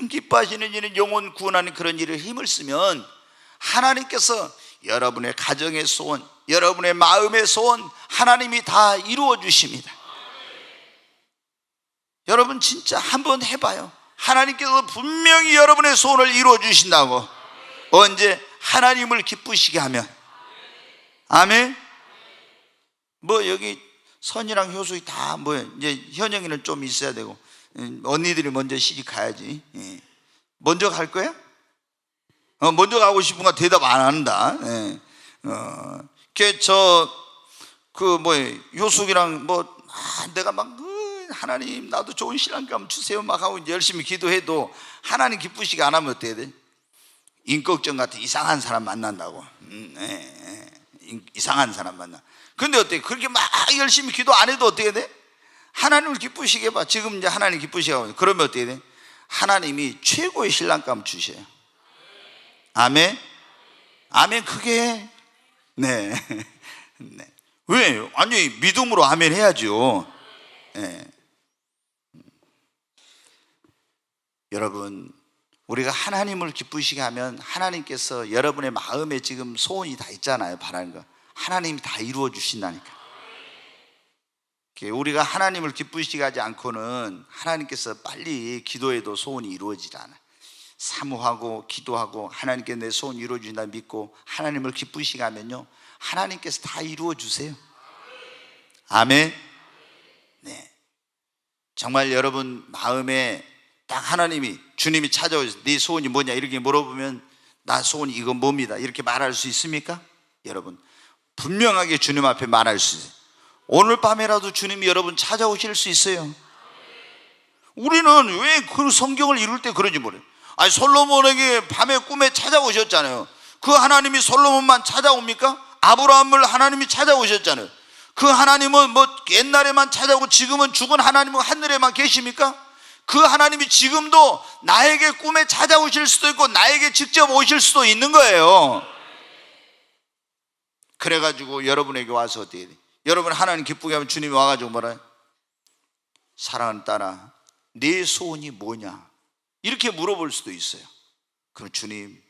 기뻐하시는 일은 영혼 구원하는 그런 일에 힘을 쓰면 하나님께서 여러분의 가정의 소원, 여러분의 마음의 소원 하나님이 다 이루어 주십니다. 여러분 진짜 한번 해봐요. 하나님께서 분명히 여러분의 소원을 이루어 주신다고. 언제? 하나님을 기쁘시게 하면. 아멘. 뭐 여기 선이랑 효숙이 다 뭐 이제 현영이는 좀 있어야 되고 언니들이 먼저 시집 가야지. 먼저 갈 거야? 먼저 가고 싶은 거 대답 안 한다. 효숙이랑 내가 막 하나님 나도 좋은 신랑감 주세요 막 하고 이제 열심히 기도해도 하나님 기쁘시게 안 하면 어떻게 돼? 인격증 같은 이상한 사람 만난다고. 이상한 사람 만나. 근데 어때? 그렇게 막 열심히 기도 안 해도 어떻게 돼? 하나님을 기쁘시게 해봐. 지금 이제 하나님 기쁘시게 하고 그러면 어떻게 돼? 하나님이 최고의 신랑감 주셔요. 아멘. 아멘 크게 해. 네. 네. 왜? 아니 믿음으로 아멘 해야죠. 네. 여러분 우리가 하나님을 기쁘시게 하면 하나님께서 여러분의 마음에 지금 소원이 다 있잖아요. 바라는 거 하나님이 다 이루어 주신다니까. 우리가 하나님을 기쁘시게 하지 않고는 하나님께서 빨리 기도해도 소원이 이루어지지 않아요. 사모하고 기도하고 하나님께 내 소원 이루어 주신다 믿고 하나님을 기쁘시게 하면요 하나님께서 다 이루어 주세요. 아멘. 네. 정말 여러분 마음에 딱 하나님이 주님이 찾아오셔서 네 소원이 뭐냐 이렇게 물어보면 나 소원이 이건 뭡니다 이렇게 말할 수 있습니까? 여러분 분명하게 주님 앞에 말할 수 있어요. 오늘 밤에라도 주님이 여러분 찾아오실 수 있어요. 우리는 왜 그 성경을 읽을 때 그런지 모르요. 아니 솔로몬에게 밤에 꿈에 찾아오셨잖아요. 그 하나님이 솔로몬만 찾아옵니까? 아브라함을 하나님이 찾아오셨잖아요. 그 하나님은 뭐 옛날에만 찾아오고 지금은 죽은 하나님은 하늘에만 계십니까? 그 하나님이 지금도 나에게 꿈에 찾아오실 수도 있고 나에게 직접 오실 수도 있는 거예요. 그래가지고 여러분에게 와서 어떻게 돼? 여러분 하나님 기쁘게 하면 주님이 와가지고 뭐라? 사랑하는 딸아 네 소원이 뭐냐? 이렇게 물어볼 수도 있어요. 그럼 주님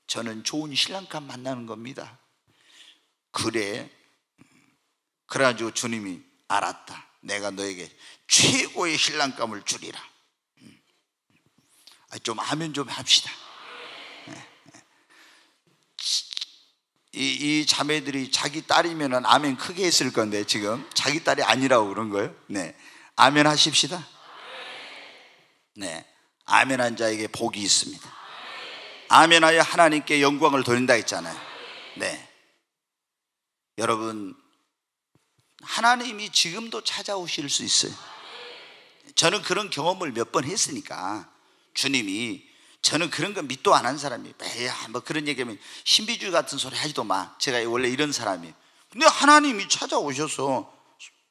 저는 좋은 신랑감 만나는 겁니다. 그래? 그래가지고 주님이 알았다. 내가 너에게 최고의 신랑감을 주리라. 좀 아멘 좀 합시다. 이 자매들이 자기 딸이면 아멘 크게 했을 건데 지금 자기 딸이 아니라고 그런 거예요. 네, 아멘 하십시다. 네, 아멘한 자에게 복이 있습니다. 아멘하여 하나님께 영광을 돌린다 했잖아요. 네, 여러분 하나님이 지금도 찾아오실 수 있어요. 저는 그런 경험을 몇 번 했으니까 주님이 저는 그런 거 믿도 안 한 사람이에요. 뭐 그런 얘기하면 신비주의 같은 소리 하지도 마. 제가 원래 이런 사람이에요. 근데 하나님이 찾아오셔서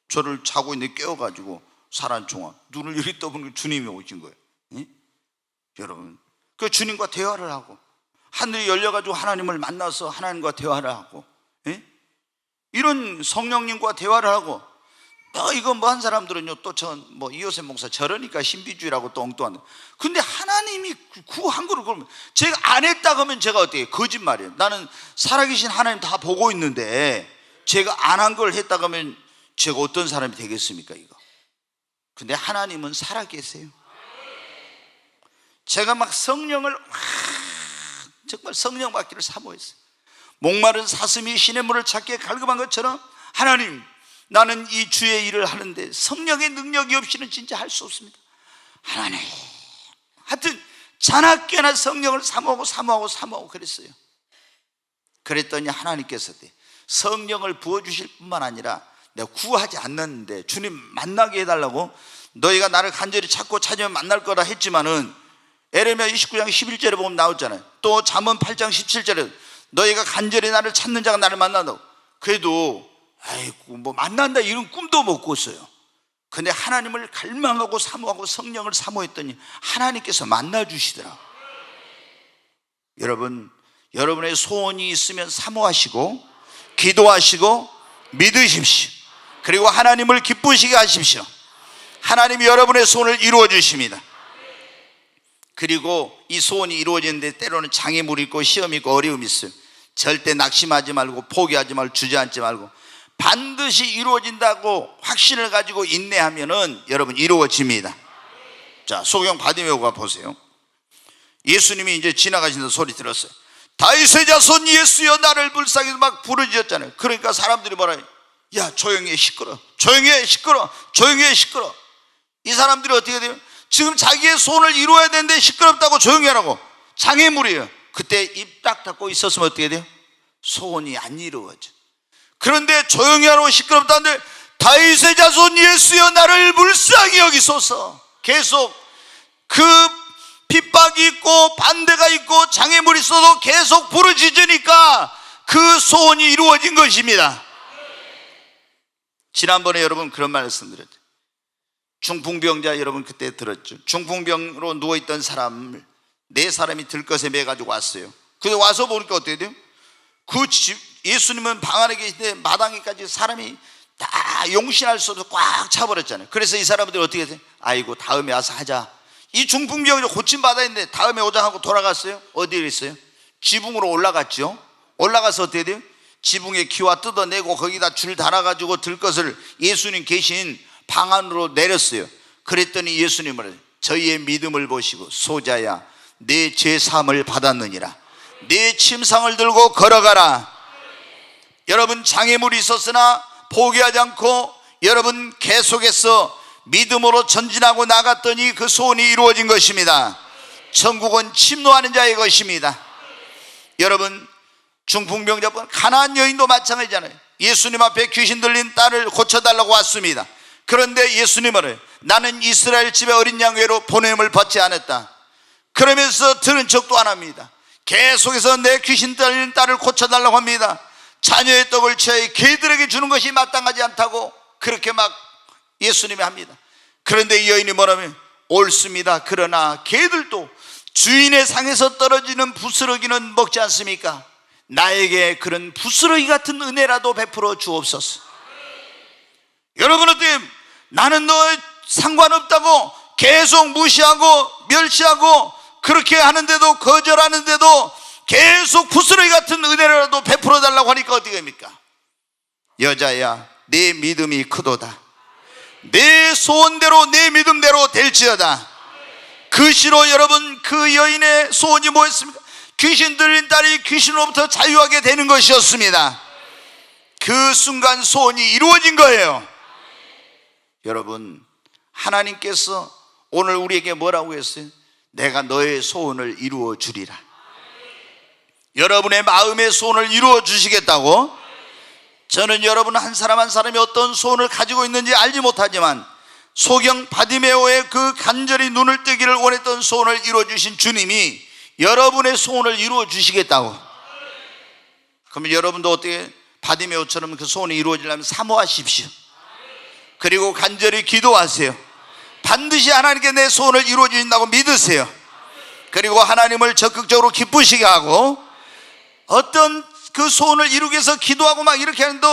저를 자고 있는데 깨워가지고 사람 종아 눈을 이리 떠보는 주님이 오신 거예요. 예? 여러분 그 주님과 대화를 하고 하늘이 열려가지고 하나님을 만나서 하나님과 대화를 하고 예? 이런 성령님과 대화를 하고 이거 뭐 한 사람들은요 또 전 뭐 이호셉 목사 저러니까 신비주의라고 또 엉뚱한. 근데 하나님이 구한 거를 그러면 제가 안 했다 그러면 제가 어떻게 해요? 거짓말이에요. 나는 살아계신 하나님 다 보고 있는데 제가 안 한 걸 했다 그러면 제가 어떤 사람이 되겠습니까 이거? 근데 하나님은 살아계세요. 제가 막 성령을 정말 성령 받기를 사모했어요. 목마른 사슴이 시냇물을 찾기에 갈급한 것처럼 하나님 나는 이 주의 일을 하는데 성령의 능력이 없이는 진짜 할 수 없습니다. 하나님 하여튼 자나깨나 성령을 사모하고 그랬어요. 그랬더니 하나님께서 성령을 부어주실 뿐만 아니라 내가 구하지 않는데 주님 만나게 해달라고 너희가 나를 간절히 찾고 찾으면 만날 거라 했지만은 에레미야 29장 11절에 보면 나오잖아요. 또 잠언 8장 17절에 너희가 간절히 나를 찾는 자가 나를 만난다고. 그래도 아이고 뭐 만난다 이런 꿈도 못 꿨어요. 근데 하나님을 갈망하고 사모하고 성령을 사모했더니 하나님께서 만나주시더라. 여러분 여러분의 소원이 있으면 사모하시고 기도하시고 믿으십시오. 그리고 하나님을 기쁘시게 하십시오. 하나님이 여러분의 소원을 이루어 주십니다. 그리고 이 소원이 이루어지는데 때로는 장애물이 있고 시험이 있고 어려움이 있어요. 절대 낙심하지 말고 포기하지 말고 주저앉지 말고 반드시 이루어진다고 확신을 가지고 인내하면은 여러분 이루어집니다. 자, 소경 바디메오가 보세요. 예수님이 이제 지나가시는 소리 들었어요. 다윗의 자손 예수여 나를 불쌍히 막 부르짖었잖아요. 그러니까 사람들이 뭐라 해요? 야, 조용히 해, 시끄러. 조용히 해, 시끄러. 조용히 해, 시끄러. 이 사람들이 어떻게 돼요? 지금 자기의 소원을 이루어야 되는데 시끄럽다고 조용히 하라고. 장애물이에요. 그때 입 딱 닫고 있었으면 어떻게 돼요? 소원이 안 이루어져. 그런데 조용히 하라고 시끄럽다는데 다윗의 자손 예수여 나를 불쌍히 여기소서. 계속 그 핍박이 있고 반대가 있고 장애물이 있어도 계속 부르짖으니까 그 소원이 이루어진 것입니다. 지난번에 여러분 그런 말씀드렸죠. 중풍병자 여러분 그때 들었죠. 중풍병으로 누워있던 사람을 4사람이 들것에 매가지고 왔어요. 근데 와서 보니까 어떻게 돼요? 그 집, 예수님은 방 안에 계신데 마당에까지 사람이 다 용신할 수 없어 꽉 차버렸잖아요. 그래서 이 사람들이 어떻게 돼요? 아이고 다음에 와서 하자. 이 중풍병이 고침받아 있는데 다음에 오자 하고 돌아갔어요. 어디에 있어요? 지붕으로 올라갔죠. 올라가서 어떻게 돼요? 지붕에 기와 뜯어내고 거기다 줄 달아가지고 들것을 예수님 계신 방 안으로 내렸어요. 그랬더니 예수님은 저희의 믿음을 보시고 소자야 내 죄사함을 받았느니라. 내 침상을 들고 걸어가라. 여러분 장애물이 있었으나 포기하지 않고 여러분 계속해서 믿음으로 전진하고 나갔더니 그 소원이 이루어진 것입니다. 천국은 침노하는 자의 것입니다. 여러분 중풍병자분 가나안 여인도 마찬가지잖아요. 예수님 앞에 귀신 들린 딸을 고쳐달라고 왔습니다. 그런데 예수님은 나는 이스라엘 집의 어린 양 외로 보냄을 받지 않았다. 그러면서 들은 척도 안 합니다. 계속해서 내 귀신 들린 딸을 고쳐달라고 합니다. 자녀의 떡을 취하여 개들에게 주는 것이 마땅하지 않다고 그렇게 막 예수님이 합니다. 그런데 이 여인이 뭐라면 옳습니다. 그러나 개들도 주인의 상에서 떨어지는 부스러기는 먹지 않습니까? 나에게 그런 부스러기 같은 은혜라도 베풀어 주옵소서. 여러분 어때요? 나는 너 상관없다고 계속 무시하고 멸시하고 그렇게 하는데도 거절하는데도 계속 부스러기 같은 은혜라도 베풀어 달라고 하니까 어떻게 합니까? 여자야 내 믿음이 크도다. 내 소원대로 내 믿음대로 될지어다. 그 시로 여러분 그 여인의 소원이 뭐였습니까? 귀신 들린 딸이 귀신으로부터 자유하게 되는 것이었습니다. 그 순간 소원이 이루어진 거예요. 여러분 하나님께서 오늘 우리에게 뭐라고 했어요? 내가 너의 소원을 이루어 주리라. 여러분의 마음의 소원을 이루어 주시겠다고? 저는 여러분 한 사람 한 사람이 어떤 소원을 가지고 있는지 알지 못하지만 소경 바디메오의 그 간절히 눈을 뜨기를 원했던 소원을 이루어 주신 주님이 여러분의 소원을 이루어 주시겠다고. 그러면 여러분도 어떻게 바디메오처럼 그 소원이 이루어지려면 사모하십시오. 그리고 간절히 기도하세요. 반드시 하나님께 내 소원을 이루어 주신다고 믿으세요. 그리고 하나님을 적극적으로 기쁘시게 하고 어떤 그 소원을 이루기 위해서 기도하고 막 이렇게 하는데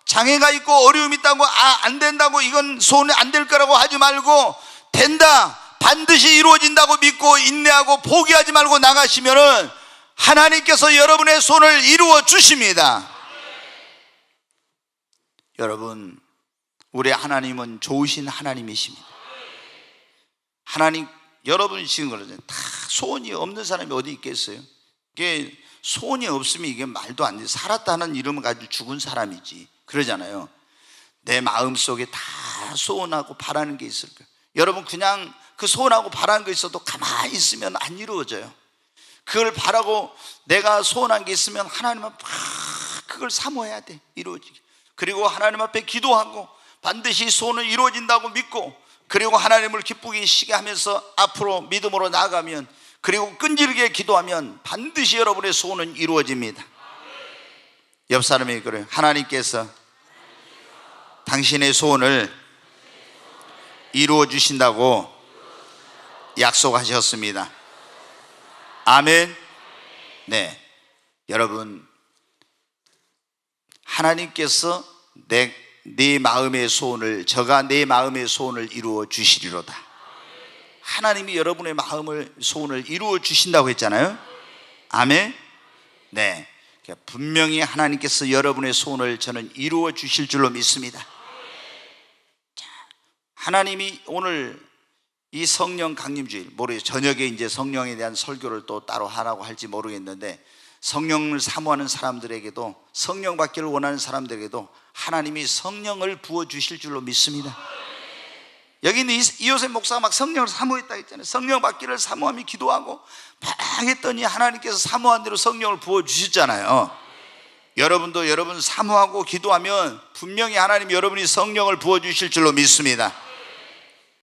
장애가 있고 어려움이 있다고 안 된다고 이건 소원이 안 될 거라고 하지 말고 된다, 반드시 이루어진다고 믿고 인내하고 포기하지 말고 나가시면은 하나님께서 여러분의 소원을 이루어 주십니다. 여러분 우리 하나님은 좋으신 하나님이십니다. 하나님 여러분이 지금 그러잖아요. 다 소원이 없는 사람이 어디 있겠어요? 이게 소원이 없으면 이게 말도 안 돼. 살았다는 이름을 가지고 죽은 사람이지 그러잖아요. 내 마음속에 다 소원하고 바라는 게 있을 거예요. 여러분 그냥 그 소원하고 바라는 거 있어도 가만히 있으면 안 이루어져요. 그걸 바라고 내가 소원한 게 있으면 하나님 앞에 그걸 사모해야 돼. 이루어지게. 그리고 하나님 앞에 기도하고 반드시 소원은 이루어진다고 믿고 그리고 하나님을 기쁘게 하면서 앞으로 믿음으로 나아가면 그리고 끈질기게 기도하면 반드시 여러분의 소원은 이루어집니다. 옆 사람이 그래요. 하나님께서 당신의 소원을 이루어 주신다고 약속하셨습니다. 아멘. 네, 여러분 하나님께서 네 마음의 소원을 저가 내 마음의 소원을 이루어 주시리로다. 하나님이 여러분의 마음을 소원을 이루어 주신다고 했잖아요. 아멘. 네, 분명히 하나님께서 여러분의 소원을 저는 이루어 주실 줄로 믿습니다. 자, 하나님이 오늘 이 성령 강림주일, 모르겠어요. 저녁에 이제 성령에 대한 설교를 또 따로 하라고 할지 모르겠는데, 성령을 사모하는 사람들에게도, 성령 받기를 원하는 사람들에게도 하나님이 성령을 부어 주실 줄로 믿습니다. 여기 있는 이호셉 목사가 막 성령을 사모했다 했잖아요. 성령 받기를 사모하며 기도하고 막 했더니 하나님께서 사모한 대로 성령을 부어 주셨잖아요. 여러분도 여러분 사모하고 기도하면 분명히 하나님 여러분이 성령을 부어 주실 줄로 믿습니다.